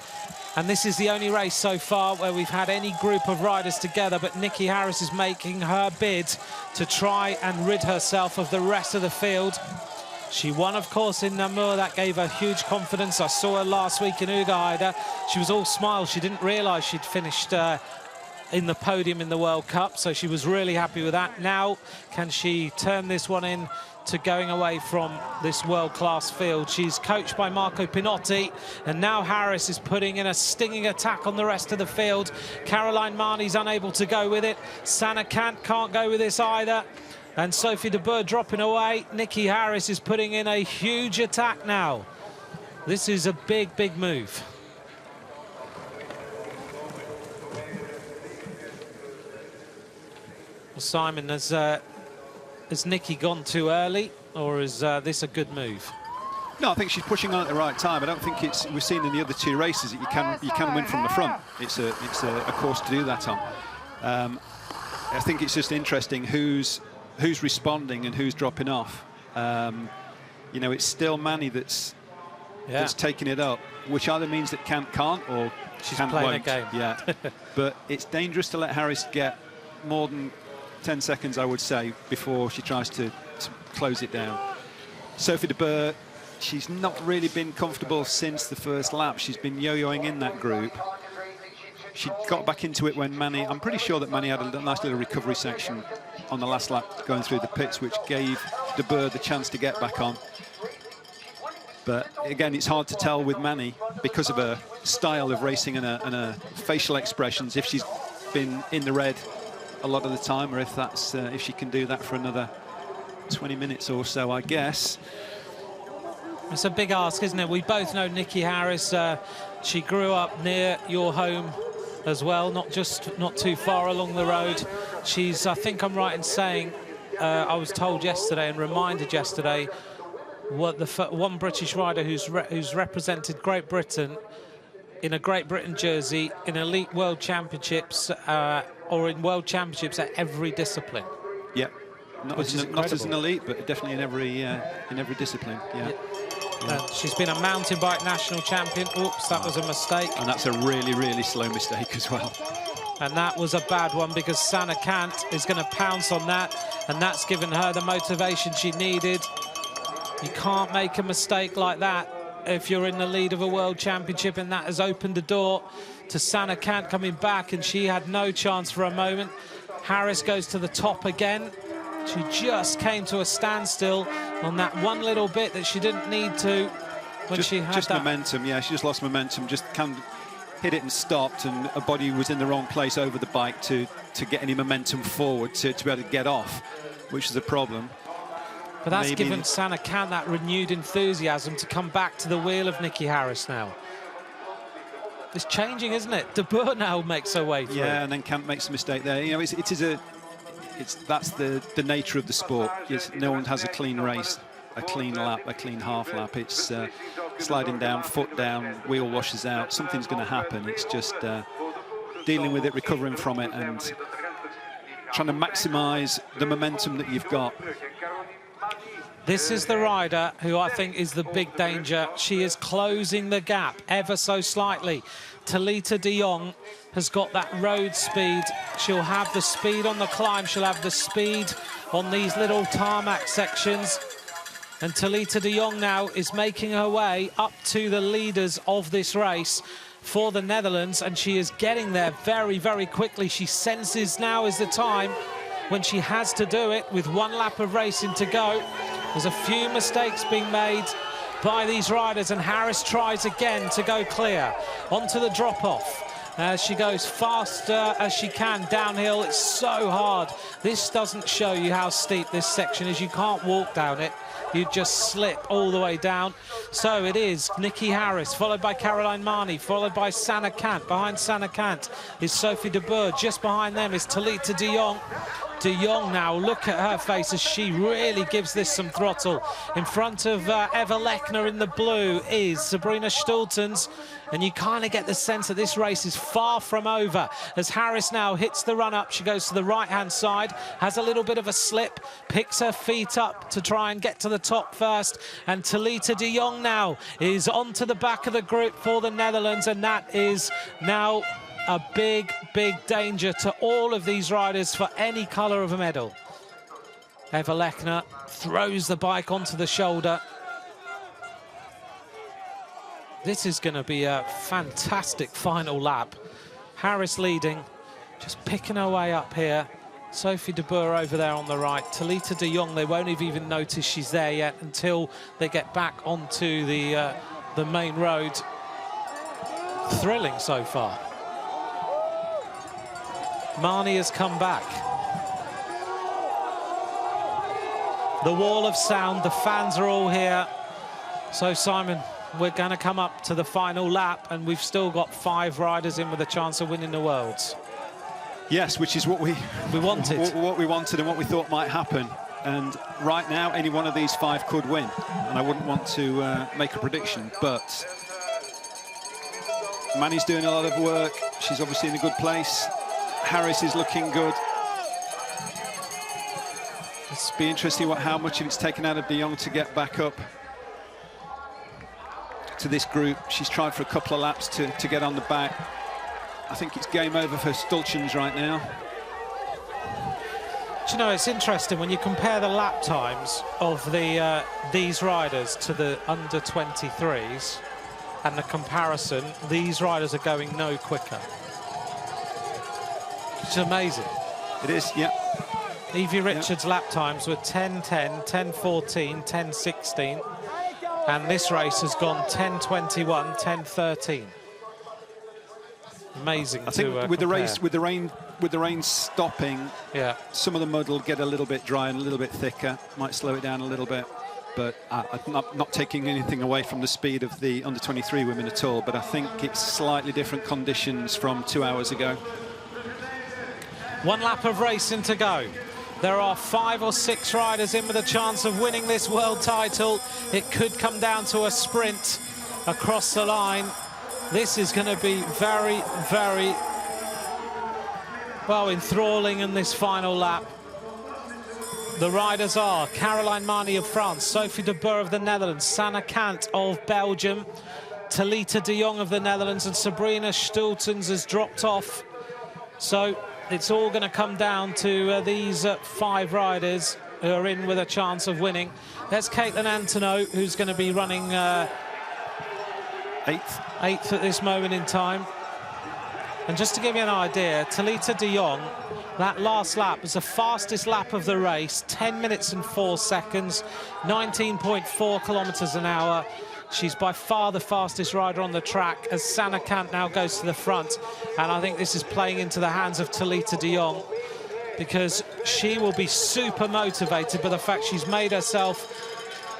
A: And this is the only race so far where we've had any group of riders together, but Nikki Harris is making her bid to try and rid herself of the rest of the field. She won, of course, in Namur. That gave her huge confidence. I saw her last week in Ugaida. She was all smiles. She didn't realise she'd finished in the podium in the World Cup, so she was really happy with that. Now, can she turn this one in to going away from this world-class field? She's coached by Marco Pinotti, and now Harris is putting in a stinging attack on the rest of the field. Caroline Marnie's unable to go with it. Sanne Cant can't go with this either. And Sophie de Boer dropping away. Nikki Harris is putting in a huge attack now. This is a big, big move. Well, Simon, has Nikki gone too early, or is this a good move?
B: No, I think she's pushing on at the right time. I don't think we've seen in the other two races that you can win from the front. It's a course to do that on. I think it's just interesting who's responding and who's dropping off. You know, it's still Manny that's taking it up, which either means that can't or
A: she's
B: Kant
A: playing
B: won't.
A: a game.
B: Yeah, but it's dangerous to let Harris get more than 10 seconds, I would say, before she tries to close it down. Sophie de Boer, she's not really been comfortable since the first lap. She's been yo-yoing in that group. She got back into it when Manny, I'm pretty sure that Manny had a nice little recovery section on the last lap going through the pits, which gave de Boer the chance to get back on. But again, it's hard to tell with Manny because of her style of racing and her facial expressions, if she's been in the red a lot of the time, or if that's if she can do that for another 20 minutes or so, I guess.
A: It's a big ask, isn't it? We both know Nikki Harris. She grew up near your home as well, not too far along the road. She's, I think I'm right in saying, I was told yesterday and reminded yesterday, what the one British rider who's represented Great Britain in a Great Britain jersey in elite world championships or in world championships at every discipline.
B: Yeah, not as an elite, but definitely in every discipline. Yeah.
A: She's been a mountain bike national champion. Oops, that was a mistake.
B: And that's a really, really slow mistake as well.
A: And that was a bad one because Sana Kant is going to pounce on that, and that's given her the motivation she needed. You can't make a mistake like that if you're in the lead of a world championship, and that has opened the door to Sana Kant coming back, and she had no chance for a moment. Harris goes to the top again. She just came to a standstill on that one little bit that she didn't need to when she had
B: just
A: that
B: momentum. Yeah, she just lost momentum, just kind of hit it and stopped, and her body was in the wrong place over the bike to get any momentum forward to be able to get off, which is a problem.
A: But that's given Sana Kant that renewed enthusiasm to come back to the wheel of Nikki Harris now. It's changing, isn't it? De Boer now makes her way through.
B: Yeah, and then Kant makes a mistake there. You know, that's the nature of the sport. No one has a clean race, a clean lap, a clean half lap. It's sliding down, foot down, wheel washes out. Something's going to happen. It's just dealing with it, recovering from it, and trying to maximise the momentum that you've got.
A: This is the rider who I think is the big danger. She is closing the gap ever so slightly. Talita de Jong has got that road speed. She'll have the speed on the climb. She'll have the speed on these little tarmac sections. And Talita de Jong now is making her way up to the leaders of this race for the Netherlands, and she is getting there very, very quickly. She senses now is the time when she has to do it with one lap of racing to go. There's a few mistakes being made by these riders, and Harris tries again to go clear onto the drop-off. As she goes faster as she can downhill. It's so hard. This doesn't show you how steep this section is. You can't walk down it. You just slip all the way down. So it is Nikki Harris, followed by Caroline Marnie, followed by Sana Kant. Behind Sana Kant is Sophie de Boer. Just behind them is Talita de Jong. De Jong now, look at her face as she really gives this some throttle. In front of Eva Lechner in the blue is Sabrina Stultens, and you kind of get the sense that this race is far from over. As Harris now hits the run-up, she goes to the right-hand side, has a little bit of a slip, picks her feet up to try and get to the top first, and Talita de Jong now is onto the back of the group for the Netherlands, and that is now a big, big danger to all of these riders for any colour of a medal. Eva Lechner throws the bike onto the shoulder. This is going to be a fantastic final lap. Harris leading, just picking her way up here. Sophie de Boer over there on the right. Talita de Jong, they won't have even noticed she's there yet until they get back onto the main road. Thrilling so far. Marnie has come back. The wall of sound, the fans are all here. So, Simon, we're going to come up to the final lap, and we've still got 5 riders in with a chance of winning the Worlds.
B: Yes, which is what we
A: wanted.
B: What we wanted and what we thought might happen. And right now, any one of these 5 could win. And I wouldn't want to make a prediction, but Manny's doing a lot of work. She's obviously in a good place. Harris is looking good. It's be interesting how much of it's taken out of de Jong to get back up to this group. She's tried for a couple of laps to get on the back. I think it's game over for Stulchens right now.
A: Do you know, it's interesting when you compare the lap times of these riders to the under-23s, and the comparison, these riders are going no quicker. It's amazing.
B: It is, yeah.
A: Evie Richards' lap times were 10:10, 10:14, 10:16, and this race has gone 10:21, 10:13. Amazing.
B: I think with the rain stopping,
A: yeah,
B: some of the mud will get a little bit dry and a little bit thicker. Might slow it down a little bit, but I'm not taking anything away from the speed of the under-23 women at all. But I think it's slightly different conditions from 2 hours ago.
A: 1 lap of racing to go. There are 5 or 6 riders in with a chance of winning this world title. It could come down to a sprint across the line. This is going to be very, very, well, enthralling in this final lap. The riders are Caroline Marnie of France, Sophie de Boer of the Netherlands, Sanne Cant of Belgium, Talita de Jong of the Netherlands, and Sabrina Stultens has dropped off. So it's all going to come down to these 5 riders who are in with a chance of winning. There's Caitlin Antonou, who's going to be running 8th at this moment in time. And just to give you an idea, Talita de Jong, that last lap was the fastest lap of the race, 10 minutes and 4 seconds, 19.4 kilometers an hour. She's by far the fastest rider on the track as Sanne Cant now goes to the front. And I think this is playing into the hands of Talita de Jong, because she will be super motivated by the fact she's made herself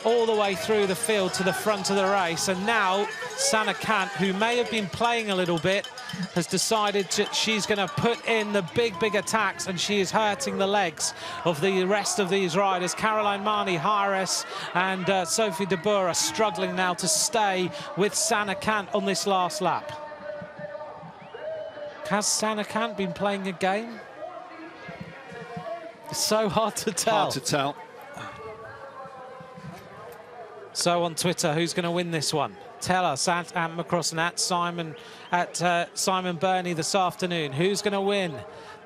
A: all the way through the field to the front of the race. And now Sanne Cant, who may have been playing a little bit, has decided that she's going to put in the big attacks, and she is hurting the legs of the rest of these riders. Caroline Marnie, Harris and Sophie de Boer are struggling now to stay with Sanne Cant on this last lap. Has Sanne Cant been playing a game? It's so hard to tell.
B: Hard to tell.
A: So on Twitter, who's going to win this one? Tell us at Ant McCross and at Simon Burney this afternoon. Who's going to win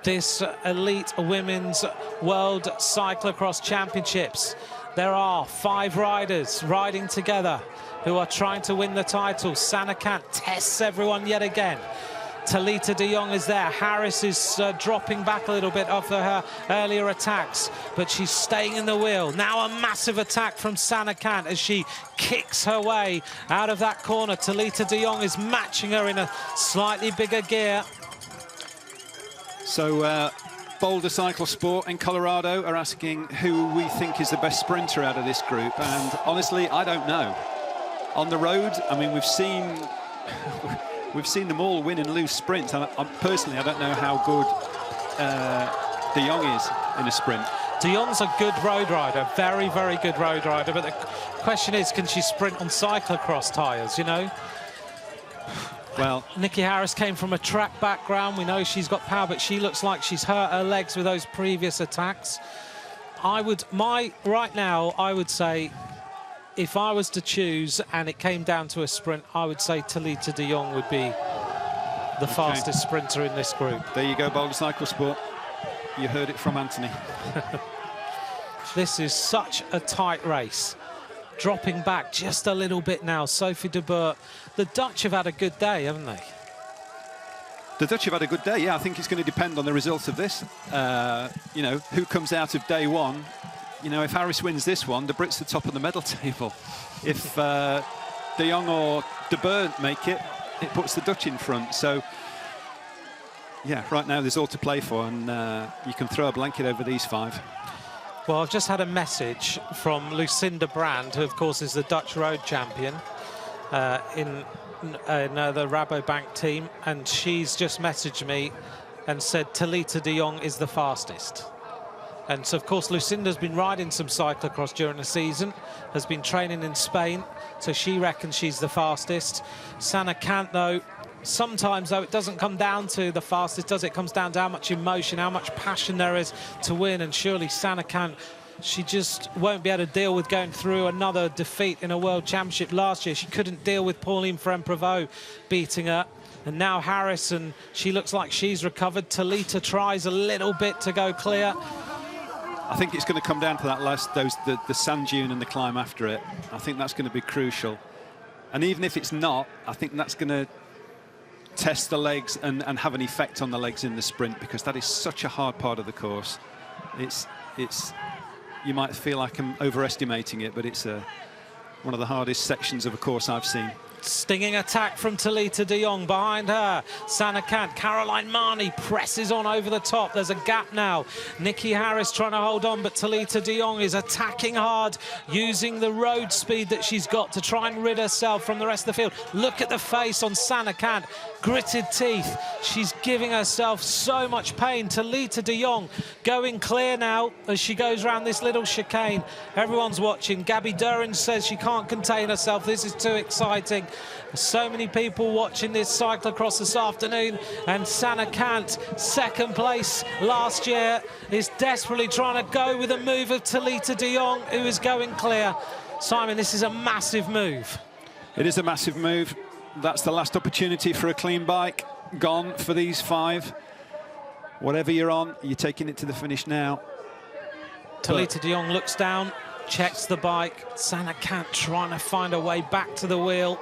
A: this elite women's World Cyclo-cross Championships? There are 5 riders riding together who are trying to win the title. Sanne Cant tests everyone yet again. Talita de Jong is there. Harris is dropping back a little bit after her earlier attacks, but she's staying in the wheel. Now a massive attack from Sanne Cant as she kicks her way out of that corner. Talita de Jong is matching her in a slightly bigger gear.
B: So Boulder Cycle Sport in Colorado are asking who we think is the best sprinter out of this group, and honestly, I don't know. On the road, I mean, we've seen them all win and lose sprints. Personally, I don't know how good de Jong is in a sprint.
A: De Jong's a good road rider, very, very good road rider. But the question is, can she sprint on cyclocross tyres, you know?
B: Well,
A: Nikki Harris came from a track background. We know she's got power, but she looks like she's hurt her legs with those previous attacks. Right now, I would say, if I was to choose and it came down to a sprint, I would say Talita de Jong would be the fastest sprinter in this group.
B: There you go, Boulder Cycle Sport. You heard it from Anthony.
A: This is such a tight race. Dropping back just a little bit now. Sophie de Boer. The Dutch have had a good day, haven't they?
B: The Dutch have had a good day, yeah. I think it's going to depend on the results of this. You know, who comes out of day one. You know, if Harris wins this one, the Brits are top of the medal table. If de Jong or de Boer make it, it puts the Dutch in front. So, yeah, right now there's all to play for, and you can throw a blanket over these 5.
A: Well, I've just had a message from Lucinda Brand, who, of course, is the Dutch road champion in the Rabobank team, and she's just messaged me and said Talita de Jong is the fastest. And so, of course, Lucinda's been riding some cyclocross during the season, has been training in Spain, so she reckons she's the fastest. Sana Kant, though, sometimes, though, it doesn't come down to the fastest, does it? It comes down to how much emotion, how much passion there is to win. And surely Sana Kant, she just won't be able to deal with going through another defeat in a World Championship. Last year, she couldn't deal with Pauline Ferrand-Prévot beating her. And now Harrison, she looks like she's recovered. Talita tries a little bit to go clear.
B: I think it's going to come down to that last, the sand dune and the climb after it. I think that's going to be crucial. And even if it's not, I think that's going to test the legs and have an effect on the legs in the sprint, because that is such a hard part of the course. It's you might feel like I'm overestimating it, but it's one of the hardest sections of a course I've seen.
A: Stinging attack from Talita de Jong behind her. Sana Kant, Caroline Marnie presses on over the top. There's a gap now. Nikki Harris trying to hold on, but Talita de Jong is attacking hard, using the road speed that she's got to try and rid herself from the rest of the field. Look at the face on Sana Kant, gritted teeth. She's giving herself so much pain. Talita de Jong going clear now as she goes around this little chicane. Everyone's watching. Gabby Durin says she can't contain herself. This is too exciting. So many people watching this cyclocross this afternoon, and Sana Kant, second place last year, is desperately trying to go with a move of Talita de Jong, who is going clear. Simon, this is a massive move.
B: It is a massive move. That's the last opportunity for a clean bike. Gone for these 5. Whatever you're on, you're taking it to the finish now.
A: Talita de Jong looks down, checks the bike. Sana Kant trying to find a way back to the wheel.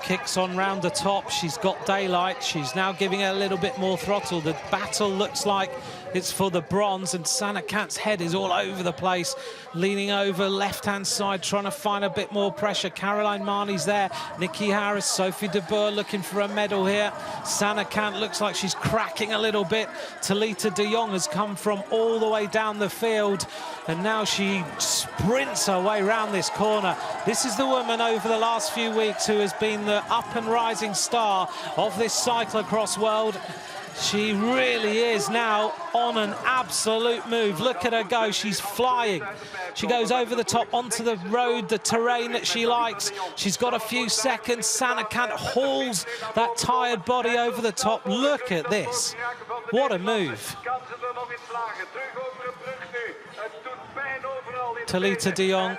A: Kicks on round the top. She's got daylight. She's now giving her a little bit more throttle. The battle looks like it's for the bronze, and Sana Kant's head is all over the place, leaning over left-hand side, trying to find a bit more pressure. Caroline Marnie's there. Nikki Harris, Sophie de Boer looking for a medal here. Sana Kant looks like she's cracking a little bit. Talita de Jong has come from all the way down the field, and now she sprints her way around this corner. This is the woman over the last few weeks who has been the up and rising star of this cyclocross world. She really is now on an absolute move. Look at her go. She's flying. She goes over the top onto the road, the terrain that she likes. She's got a few seconds. Sana Kant hauls that tired body over the top. Look at this. What a move. Talita de Jong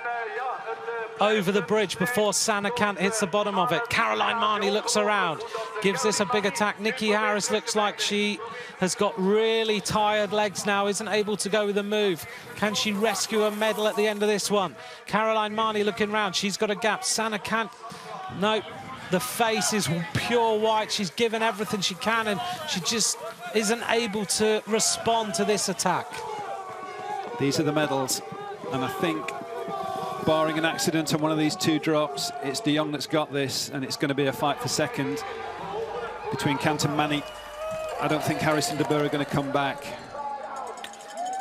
A: over the bridge before Sana Kant hits the bottom of it. Caroline Marnie looks around, gives this a big attack. Nikki Harris looks like she has got really tired legs now, isn't able to go with the move. Can she rescue a medal at the end of this one? Caroline Marnie looking round, she's got a gap. Sana Kant, no, the face is pure white. She's given everything she can, and she just isn't able to respond to this attack.
B: These are the medals, and I think, barring an accident on one of these 2 drops, it's de Jong that's got this, and it's going to be a fight for second between Kant and Marnie. I don't think Harris and de Boer are going to come back.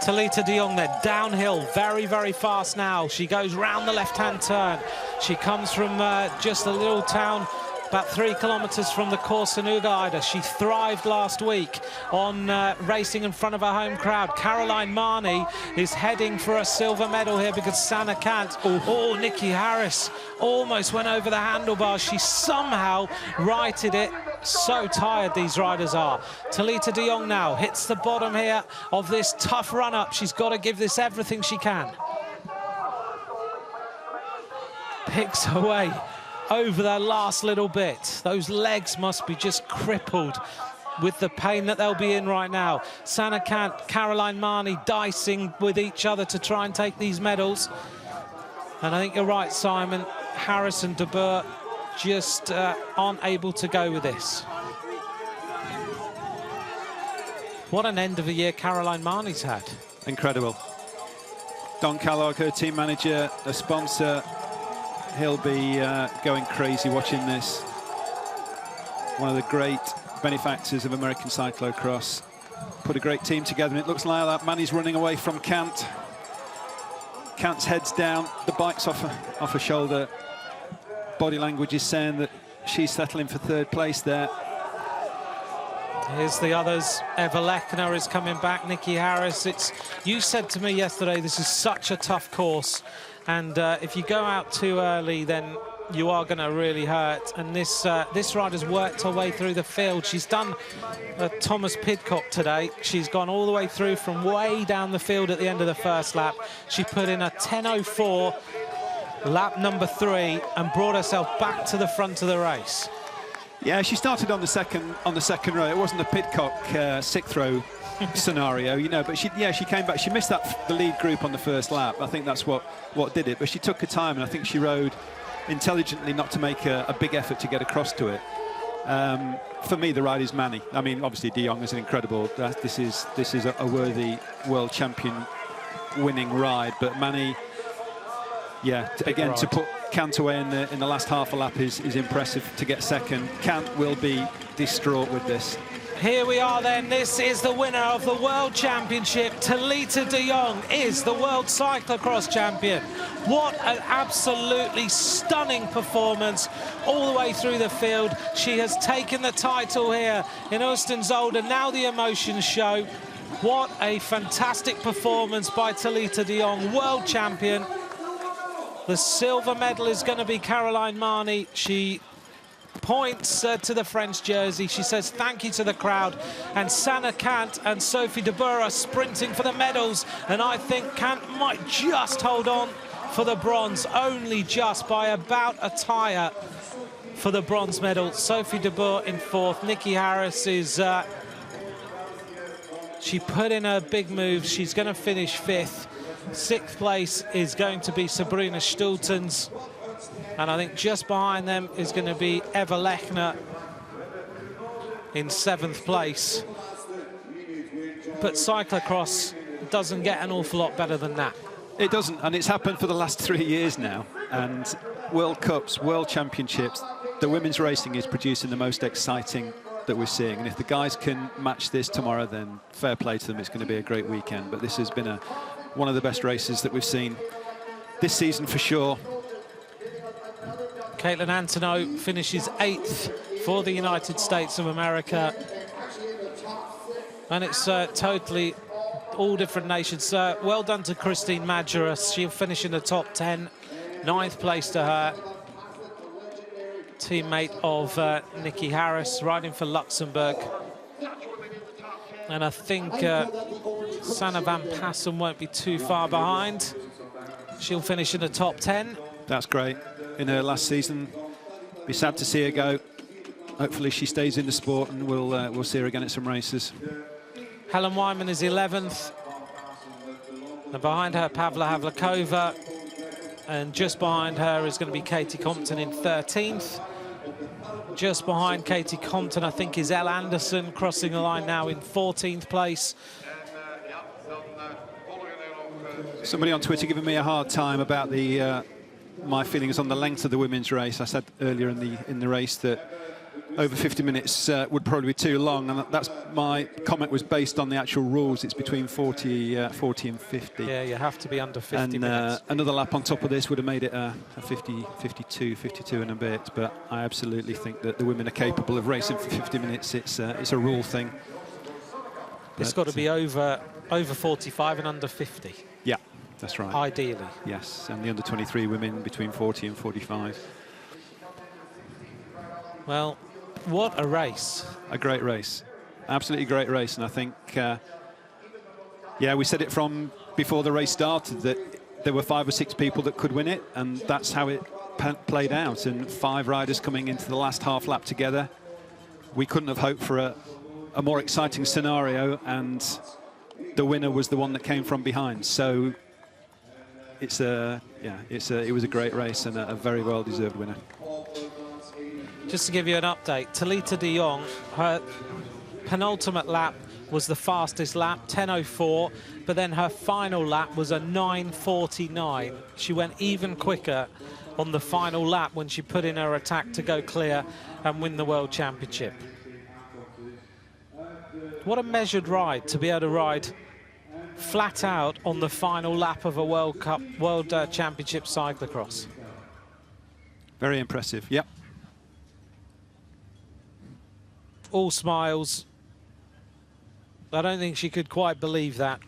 A: Talita de Jong there, downhill, very, very fast now. She goes round the left-hand turn. She comes from just a little town about 3 kilometres from the Corsinuga. She thrived last week on racing in front of her home crowd. Caroline Marnie is heading for a silver medal here because Sana Kant, oh, Nikki Harris almost went over the handlebars. She somehow righted it. So tired these riders are. Talita de Jong now hits the bottom here of this tough run-up. She's got to give this everything she can. Picks her way over that last little bit. Those legs must be just crippled with the pain that they'll be in right now. Sana Kant, Caroline Marnie dicing with each other to try and take these medals. And I think you're right, Simon. Harris and de Boer just aren't able to go with this. What an end of the year Caroline Marnie's had.
B: Incredible. Don Kellogg, her team manager, the sponsor, he'll be going crazy watching this. One of the great benefactors of American cyclocross. Put a great team together, and it looks like that. Marnie's running away from Kant. Kant's head's down, the bike's off her shoulder. Body language is saying that she's settling for 3rd place there.
A: Here's the others. Eva Lechner is coming back. Nikki Harris. You said to me yesterday, this is such a tough course. And if you go out too early, then you are going to really hurt. And this rider's worked her way through the field. She's done Thomas Pidcock today. She's gone all the way through from way down the field at the end of the first lap. She put in a 10:04 lap number 3 and brought herself back to the front of the race.
B: Yeah, she started on the second row. It wasn't a Pidcock sixth row scenario, you know, but she came back. She missed the lead group on the first lap. I think that's what did it. But she took her time, and I think she rode intelligently not to make a big effort to get across to it. For me, the ride is Manny. I mean, obviously De Jong is an incredible. This is a worthy world champion winning ride, but Manny, yeah, again to put Kant away in the last half a lap is impressive. To get second, Kant will be distraught with this.
A: Here we are then. This is the winner of the World Championship. Talita de Jong is the World Cyclo-cross champion. What an absolutely stunning performance all the way through the field. She has taken the title here in Heusden-Zolder. Now the emotions show. What a fantastic performance by Talita de Jong, world champion. The silver medal is going to be Caroline Marnie. She points to the French jersey. She says thank you to the crowd. And Sanne Cant and Sophie de Boer are sprinting for the medals. And I think Cant might just hold on for the bronze, only just by about a tyre for the bronze medal. Sophie de Boer in 4th. Nikki Harris is... she put in a big move. She's going to finish 5th. 6th place is going to be Sabrina Stultens. And I think just behind them is going to be Eva Lechner in 7th place. But cyclocross doesn't get an awful lot better than that.
B: It doesn't, and it's happened for the last 3 years now. And World Cups, World Championships, the women's racing is producing the most exciting that we're seeing. And if the guys can match this tomorrow, then fair play to them. It's going to be a great weekend. But this has been one of the best races that we've seen this season for sure.
A: Caitlin Antonow finishes 8th for the United States of America. And it's totally all different nations. Well done to Christine Majerus. She'll finish in the top 10. 9th place to her. Teammate of Nikki Harris, riding for Luxembourg. And I think Sanne van Passen won't be too far behind. She'll finish in the top 10.
B: That's great. In her last season, be sad to see her go. Hopefully she stays in the sport, and we'll see her again at some races.
A: Helen Wyman is 11th, and behind her Pavla Havlikova, and just behind her is going to be Katie Compton in 13th. Just behind Katie Compton, I think, is Elle Anderson, crossing the line now in 14th place.
B: Somebody on Twitter giving me a hard time about my feelings on the length of the women's race. I said earlier in the race that over 50 minutes would probably be too long, and that's my comment was based on the actual rules. It's between 40 and 50.
A: Yeah, you have to be under 50 minutes.
B: Another lap on top of this would have made it a 52 and a bit, but I absolutely think that the women are capable of racing for 50 minutes. It's a rule thing.
A: It's got to be over 45 and under 50.
B: Yeah, that's right.
A: Ideally.
B: Yes, and the under 23 women between 40 and 45.
A: Well, what a race.
B: A great race. Absolutely great race. And I think, yeah, we said it from before the race started that there were 5 or 6 people that could win it, and that's how it played out. And 5 riders coming into the last half lap together. We couldn't have hoped for a more exciting scenario, and the winner was the one that came from behind. So it was a great race and a very well-deserved winner.
A: Just to give you an update, Talita de Jong, her penultimate lap was the fastest lap, 10:04, but then her final lap was a 9:49. She went even quicker on the final lap when she put in her attack to go clear and win the World Championship. What a measured ride to be able to ride flat out on the final lap of a World Championship cyclocross.
B: Very impressive, yep.
A: All smiles I don't think she could quite believe that.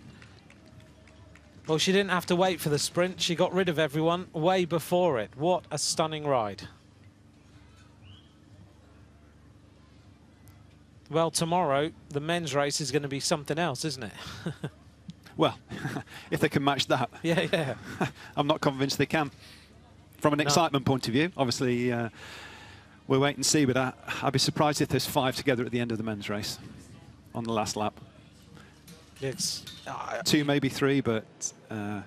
A: Well, she didn't have to wait for the sprint. She got rid of everyone way before it. What a stunning ride. Well, tomorrow, the men's race is going to be something else, isn't it?
B: Well, if they can match that.
A: Yeah, yeah.
B: I'm not convinced they can. From an excitement point of view, obviously, we'll wait and see, but I'd be surprised if there's 5 together at the end of the men's race on the last lap.
A: It's
B: 2, maybe 3, but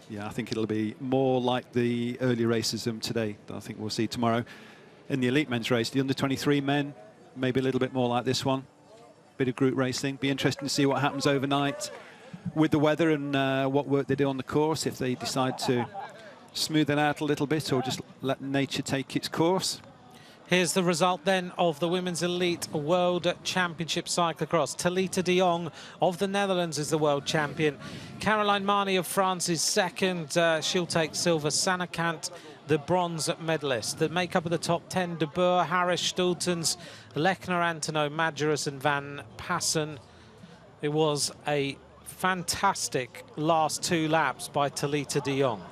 B: yeah, I think it'll be more like the early races today that I think we'll see tomorrow. In the elite men's race, the under-23 men, maybe a little bit more like this one. Bit of group racing. Be interesting to see what happens overnight with the weather and what work they do on the course, if they decide to smooth it out a little bit or just let nature take its course.
A: Here's the result then of the Women's Elite World Championship Cyclo-cross. Talita de Jong of the Netherlands is the world champion. Caroline Marnie of France is second. She'll take silver. Sanne Cant, the bronze medalist. The makeup of the top 10, De Boer, Harris, Stultens, Lechner, Antonov, Majerus and Van Passen. It was a fantastic last 2 laps by Talita de Jong.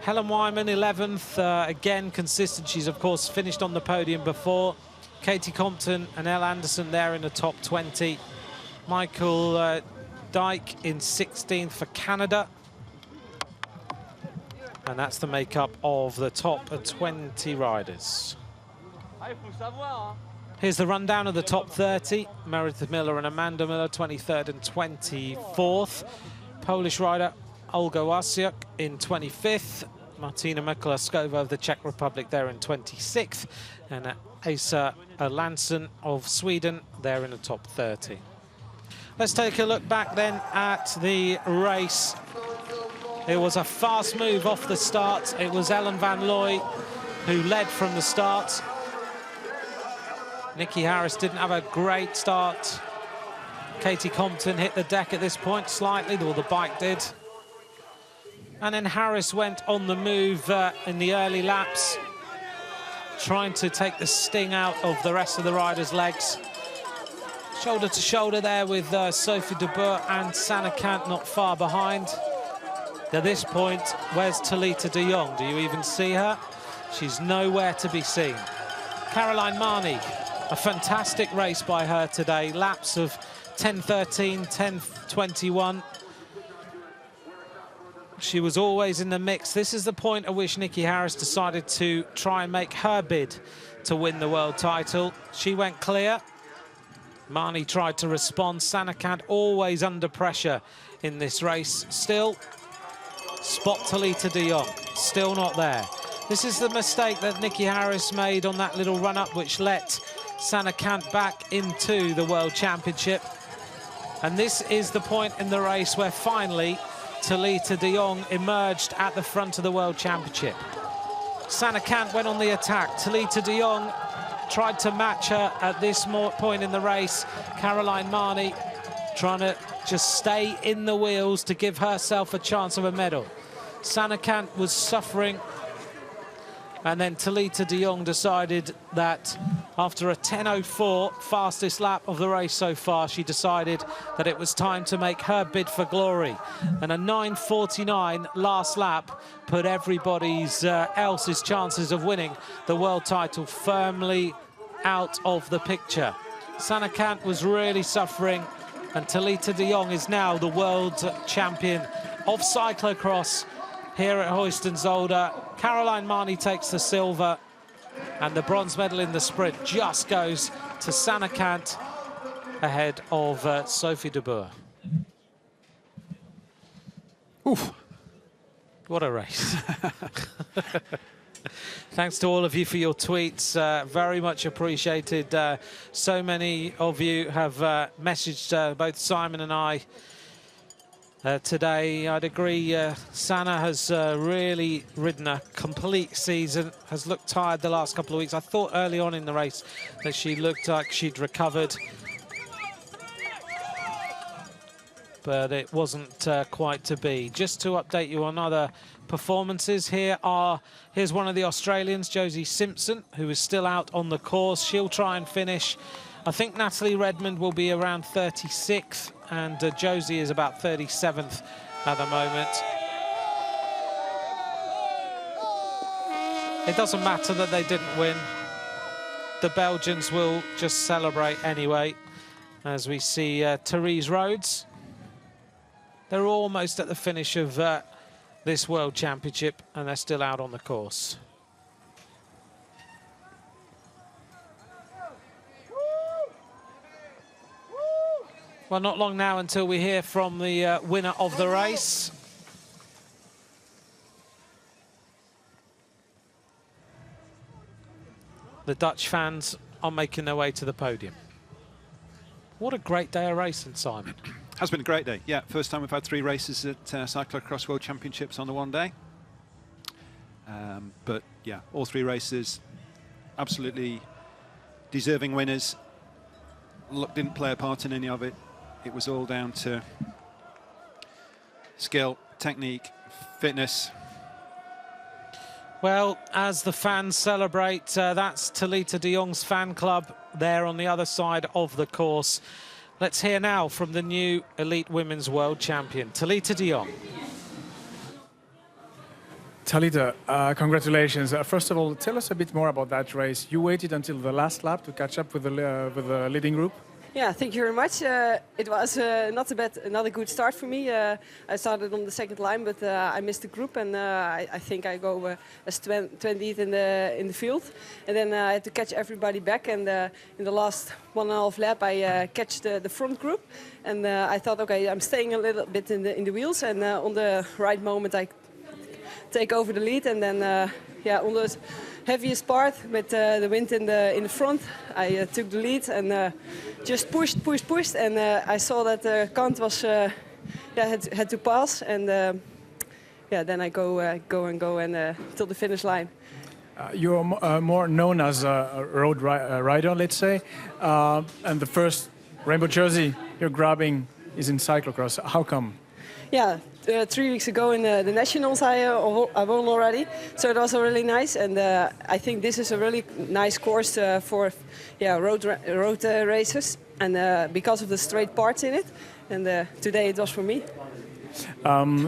A: Helen Wyman, 11th, again consistent. She's, of course, finished on the podium before. Katie Compton and Elle Anderson there in the top 20. Michael Dyke in 16th for Canada. And that's the makeup of the top 20 riders. Here's the rundown of the top 30. Meredith Miller and Amanda Miller, 23rd and 24th. Polish rider Olga Wasiuk in 25th. Martina Mikolaskova of the Czech Republic there in 26th. And Asa Lansson of Sweden there in the top 30. Let's take a look back then at the race. It was a fast move off the start. It was Ellen Van Looy who led from the start. Nikki Harris didn't have a great start. Katie Compton hit the deck at this point slightly, or the bike did. And then Harris went on the move in the early laps, trying to take the sting out of the rest of the riders' legs. Shoulder to shoulder there with Sophie de Boer and Sanne Cant not far behind. At this point, where's Talita de Jong? Do you even see her? She's nowhere to be seen. Caroline Marnie, a fantastic race by her today. Laps of 10:13, 10:21. She was always in the mix. This is the point at which Nikki Harris decided to try and make her bid to win the world title. She went clear. Marnie tried to respond. Sanne Cant always under pressure in this race. Still, spot Talita de Jong, still not there. This is the mistake that Nikki Harris made on that little run-up, which let Sanne Cant back into the World Championship. And this is the point in the race where finally Talita de Jong emerged at the front of the World Championship. Sanne Cant went on the attack. Talita de Jong tried to match her at this point in the race. Caroline Marnie trying to just stay in the wheels to give herself a chance of a medal. Sanne Cant was suffering. And then Talita de Jong decided that after a 10:04 fastest lap of the race so far, she decided that it was time to make her bid for glory. And a 9:49 last lap put everybody's else's chances of winning the world title firmly out of the picture. Sanne Cant was really suffering, and Talita de Jong is now the world champion of cyclocross here at Heusden-Zolder. Caroline Marnie takes the silver, and the bronze medal in the sprint just goes to Sanne Cant ahead of Sophie de Boer.
B: Oof.
A: What a race. Thanks to all of you for your tweets, very much appreciated. So many of you have messaged both Simon and I today. I'd agree, Sanne has really ridden a complete season, has looked tired the last couple of weeks. I thought early on in the race that she looked like she'd recovered, but it wasn't quite to be. Just to update you on other performances, here's one of the Australians, Josie Simpson, who is still out on the course. She'll try and finish I think Natalie Redmond will be around 36th, and Josie is about 37th at the moment. It doesn't matter that they didn't win. The Belgians will just celebrate anyway, as we see Therese Rhodes. They're almost at the finish of this World Championship, and they're still out on the course. Well, not long now until we hear from the winner of the race. The Dutch fans are making their way to the podium. What a great day of racing, Simon.
B: Has been a great day, yeah. First time we've had 3 races at Cyclo-cross World Championships on the one day. But yeah, all 3 races, absolutely deserving winners. Luck didn't play a part in any of it. It was all down to skill, technique, fitness.
A: Well, as the fans celebrate, that's Talita de Jong's fan club there on the other side of the course. Let's hear now from the new Elite Women's World Champion, Talita de Jong.
C: Talita, congratulations. First of all, tell us a bit more about that race. You waited until the last lap to catch up with the leading group?
D: Yeah, thank you very much. It was not a good start for me. I started on the second line, but I missed the group, and I think I go as 20th in the field. And then I had to catch everybody back, and in the last 1.5 lap, I catch the front group, and I thought, okay, I'm staying a little bit in the wheels, and on the right moment, I take over the lead, and then yeah, on the heaviest part with the wind in the front, I took the lead and just pushed, and I saw that Kant was had to pass, and yeah, then I go and till the finish line.
C: You're more known as a road rider, let's say, and the first rainbow jersey you're grabbing is in cyclocross. How come?
D: Yeah, 3 weeks ago in the Nationals I won already, so it was really nice, and I think this is a really nice course for road races, and because of the straight parts in it, and today it was for me.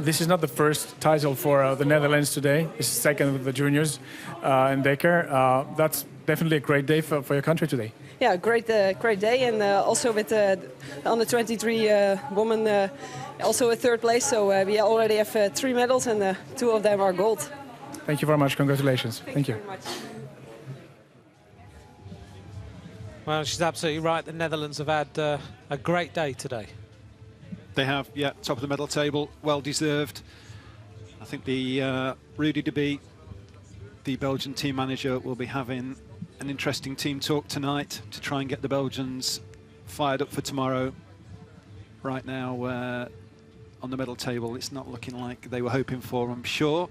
C: This is not the first title for the Netherlands today. It's second with the juniors in Dekker. That's definitely a great day for your country today.
D: Yeah, great day, and also with the under 23 woman. Also a third place, so we already have 3 medals, and 2 of them are gold.
C: Thank you very much. Congratulations. Thank you.
D: Very much.
A: Well, she's absolutely right. The Netherlands have had a great day today.
B: They have, yeah, top of the medal table, well deserved. I think the Rudy de Bie, the Belgian team manager, will be having an interesting team talk tonight to try and get the Belgians fired up for tomorrow. Right now, on the medal table, it's not looking like they were hoping for, I'm sure.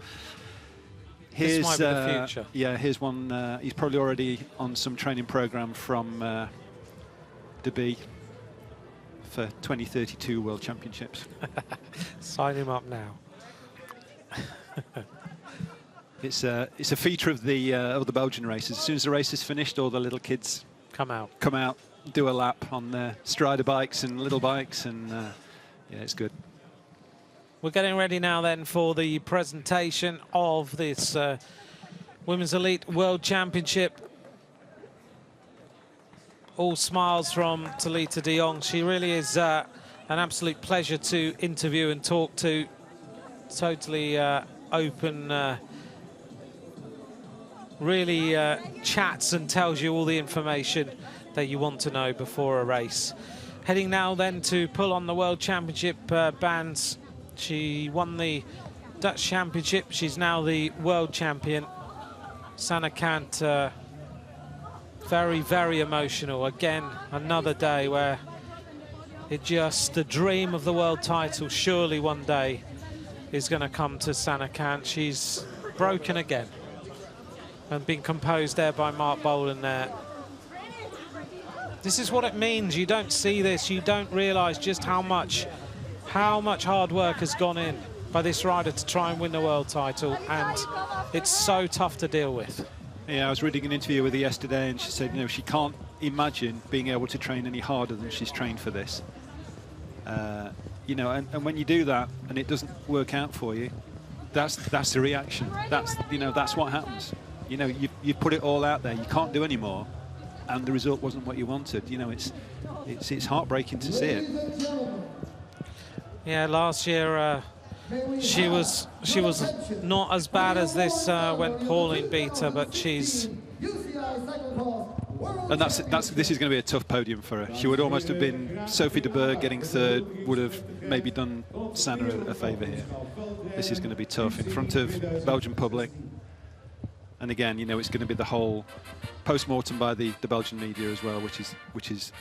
A: This might be the future.
B: Yeah, here's one. He's probably already on some training program from de Bie for 2032 World Championships.
A: Sign him up now.
B: It's a feature of the Belgian races. As soon as the race is finished, all the little kids
A: come out,
B: do a lap on their strider bikes and little bikes, and yeah, it's good.
A: We're getting ready now then for the presentation of this Women's Elite World Championship. All smiles from Talita de Jong. She really is an absolute pleasure to interview and talk to. Totally open, really chats and tells you all the information that you want to know before a race. Heading now then to pull on the World Championship bands. She won the Dutch Championship. She's now the world champion. Sanne Cant, very, very emotional. Again, another day where the dream of the world title surely one day is going to come to Sanne Cant. She's broken again and been composed there by Mark Bolan there. This is what it means. You don't see this. You don't realise just how much hard work has gone in by this rider to try and win the world title, and it's so tough to deal with.
B: Yeah, I was reading an interview with her yesterday, and she said, you know, she can't imagine being able to train any harder than she's trained for this. You know, and when you do that and it doesn't work out for you, that's the reaction. That's, you know, that's what happens. You know, you put it all out there, you can't do any more, and the result wasn't what you wanted. You know, it's heartbreaking to see it.
A: Yeah, last year she was not as bad as this when Pauline beat her, but she's.
B: And this is going to be a tough podium for her. She would almost have been Sophie de Burgh getting third, would have maybe done Sanne a favour here. This is going to be tough in front of Belgian public. And again, you know, it's going to be the whole post-mortem by the Belgian media as well, which is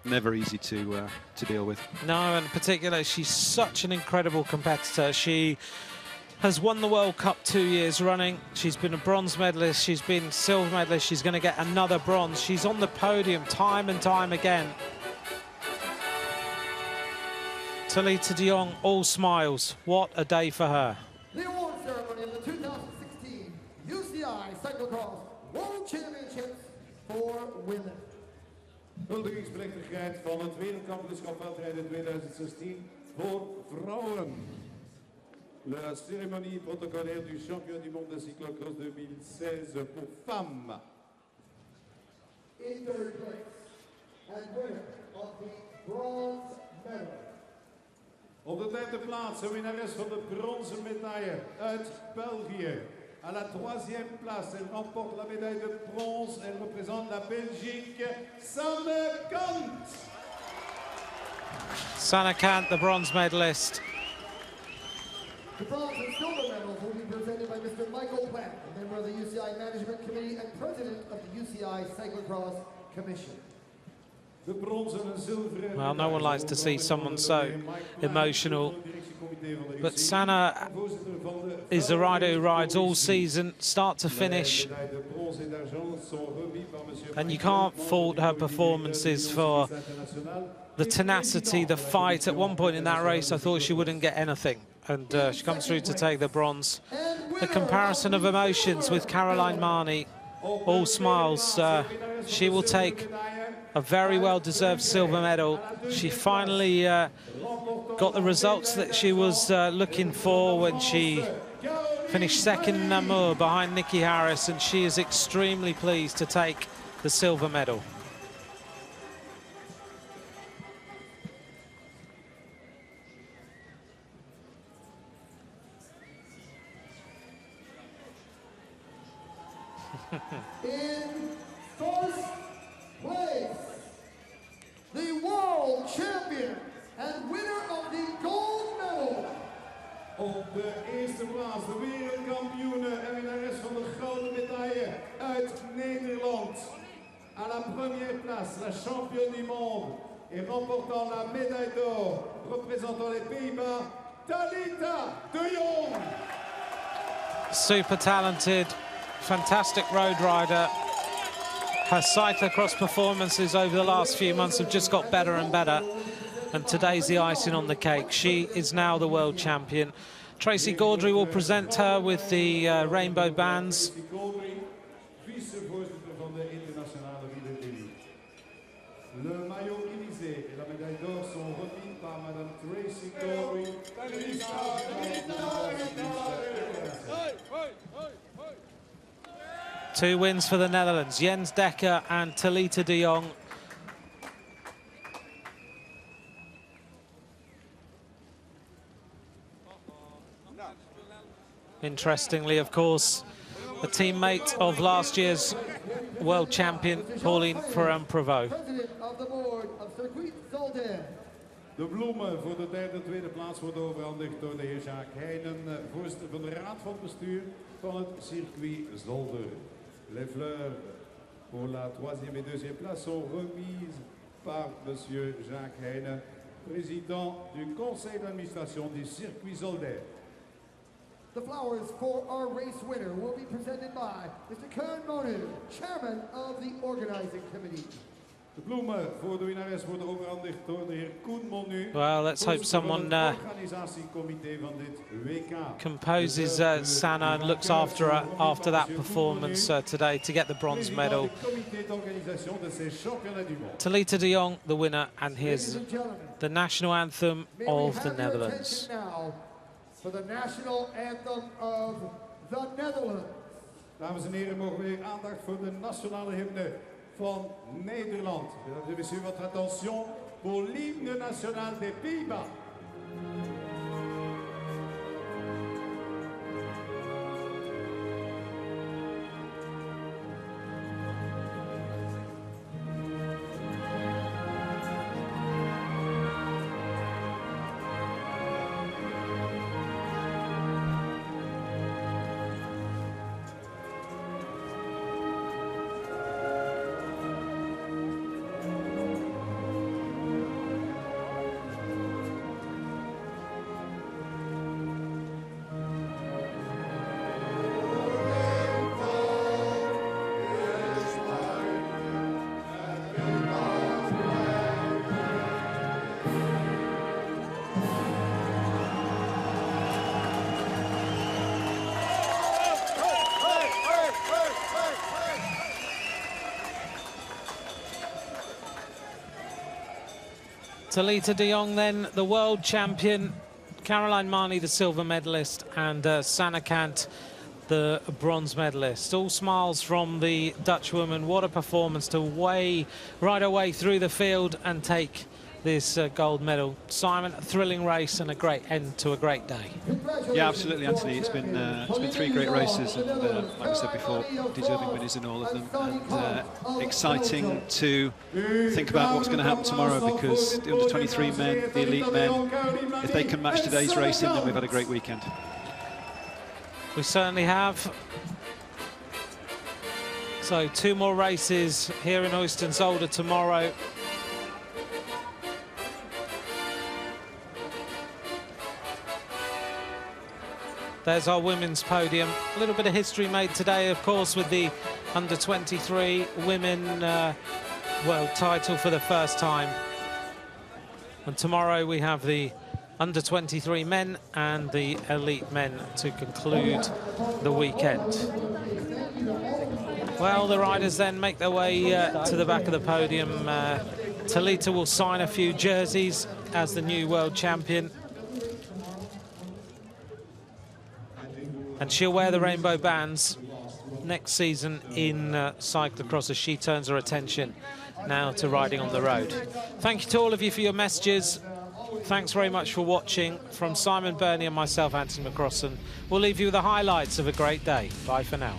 B: never easy to deal with.
A: No, and in particular, she's such an incredible competitor. She has won the World Cup 2 years running. She's been a bronze medalist. She's been silver medalist. She's going to get another bronze. She's on the podium time and time again. Talita de Jong, all smiles. What a day for her.
E: The award ceremony of the 2016 UCI Cyclo-cross World Championships for Women.
F: Huldigingsplechtigheid van het wereldkampioenschap veldrijden 2016 voor vrouwen. La cérémonie protocolaire du champion du monde de cyclo-cross 2016 pour femmes.
E: In third place and winner of the bronze medal.
F: Op de derde plaats de winnares van de bronzen medaille uit België. À la troisième place, elle remporte la médaille de bronze. Elle représente la Belgique, Sanne Kant.
A: Sanne Kant, the bronze medalist.
E: The bronze and silver medals will be presented by Mr. Michael Platt, a member of the UCI Management Committee and President of the UCI Cyclo-cross Commission.
A: Well, no one likes to see someone so emotional, but Sanne is the rider who rides all season, start to finish, and you can't fault her performances for the tenacity, the fight. At one point in that race, I thought she wouldn't get anything, and she comes through to take the bronze. The comparison of emotions with Caroline Marnie, all smiles. She will take a very well-deserved silver medal. She finally got the results that she was looking for when she finished second in Namur behind Nikki Harris, and she is extremely pleased to take the silver medal.
E: In first place, the world champion and winner of the gold medal.
F: Op de eerste plaats de wereldkampioene en winnares van de gouden medaille uit Nederland. À la première place, la championne du monde et remportant la médaille d'or, représentant les Pays-Bas, Talita de Jong.
A: Super talented, fantastic road rider. Her cyclocross performances over the last few months have just got better and better, and today's the icing on the cake. She is now the world champion. Tracy Gaudry will present her with the rainbow bands.
F: Le maillot Élysée et la médaille d'or sont remis par Madame Tracy Gaudry.
A: 2 wins for the Netherlands, Jens Dekker and Talita de Jong. Interestingly, of course, a teammate of last year's world champion, Pauline Ferrand-Prévot.
E: President of the board of Cyclo-Zolder.
F: De bloemen voor de derde en tweede plaats worden overhandigd door de heer Jacques Heijnen, voorzitter van de raad van bestuur van het Circuit-Zolder. Les fleurs pour la troisième et deuxième place sont remises par monsieur Jacques Heijnen, président du conseil d'administration du Circuit-Zolder.
E: The flowers for our race winner will be presented by Mr. Kern Monu, chairman of the organizing committee.
F: De bloemen voor de winnares worden overhandigd door de heer Koenmon nu.
A: Well, let's hope someone
F: organisatiecomité van dit WK.
A: composes Sanne and looks after her after that performance today to get the bronze medal. Talita de Jong, the winner, and here's the national anthem of the Netherlands.
E: For the national anthem of the Netherlands.
F: Dames en heren, mogen we weer aandacht voor de nationale hymne van Nederland. Mesdames et messieurs, votre attention pour l'hymne national des Pays-Bas.
A: Talita de Jong then, the world champion, Caroline Marnie, the silver medalist, and Sanne Cant, the bronze medalist. All smiles from the Dutch woman. What a performance to ride her way through the field and take this gold medal. Simon, a thrilling race and a great end to a great day.
B: Yeah, absolutely, Anthony. It's been 3 great races, and like we said before, deserving winners in all of them. And exciting to think about what's going to happen tomorrow, because the under-23 men, the elite men, if they can match today's racing, then we've had a great weekend.
A: We certainly have. So 2 more races here in Heusden-Zolder tomorrow. There's our women's podium. A little bit of history made today, of course, with the under-23 women world title for the first time. And tomorrow we have the under-23 men and the elite men to conclude the weekend. Well, the riders then make their way to the back of the podium. Talita will sign a few jerseys as the new world champion. And she'll wear the rainbow bands next season in cyclocross as she turns her attention now to riding on the road. Thank you to all of you for your messages. Thanks very much for watching. From Simon Burney and myself, Anthony McCrossan, we'll leave you with the highlights of a great day. Bye for now.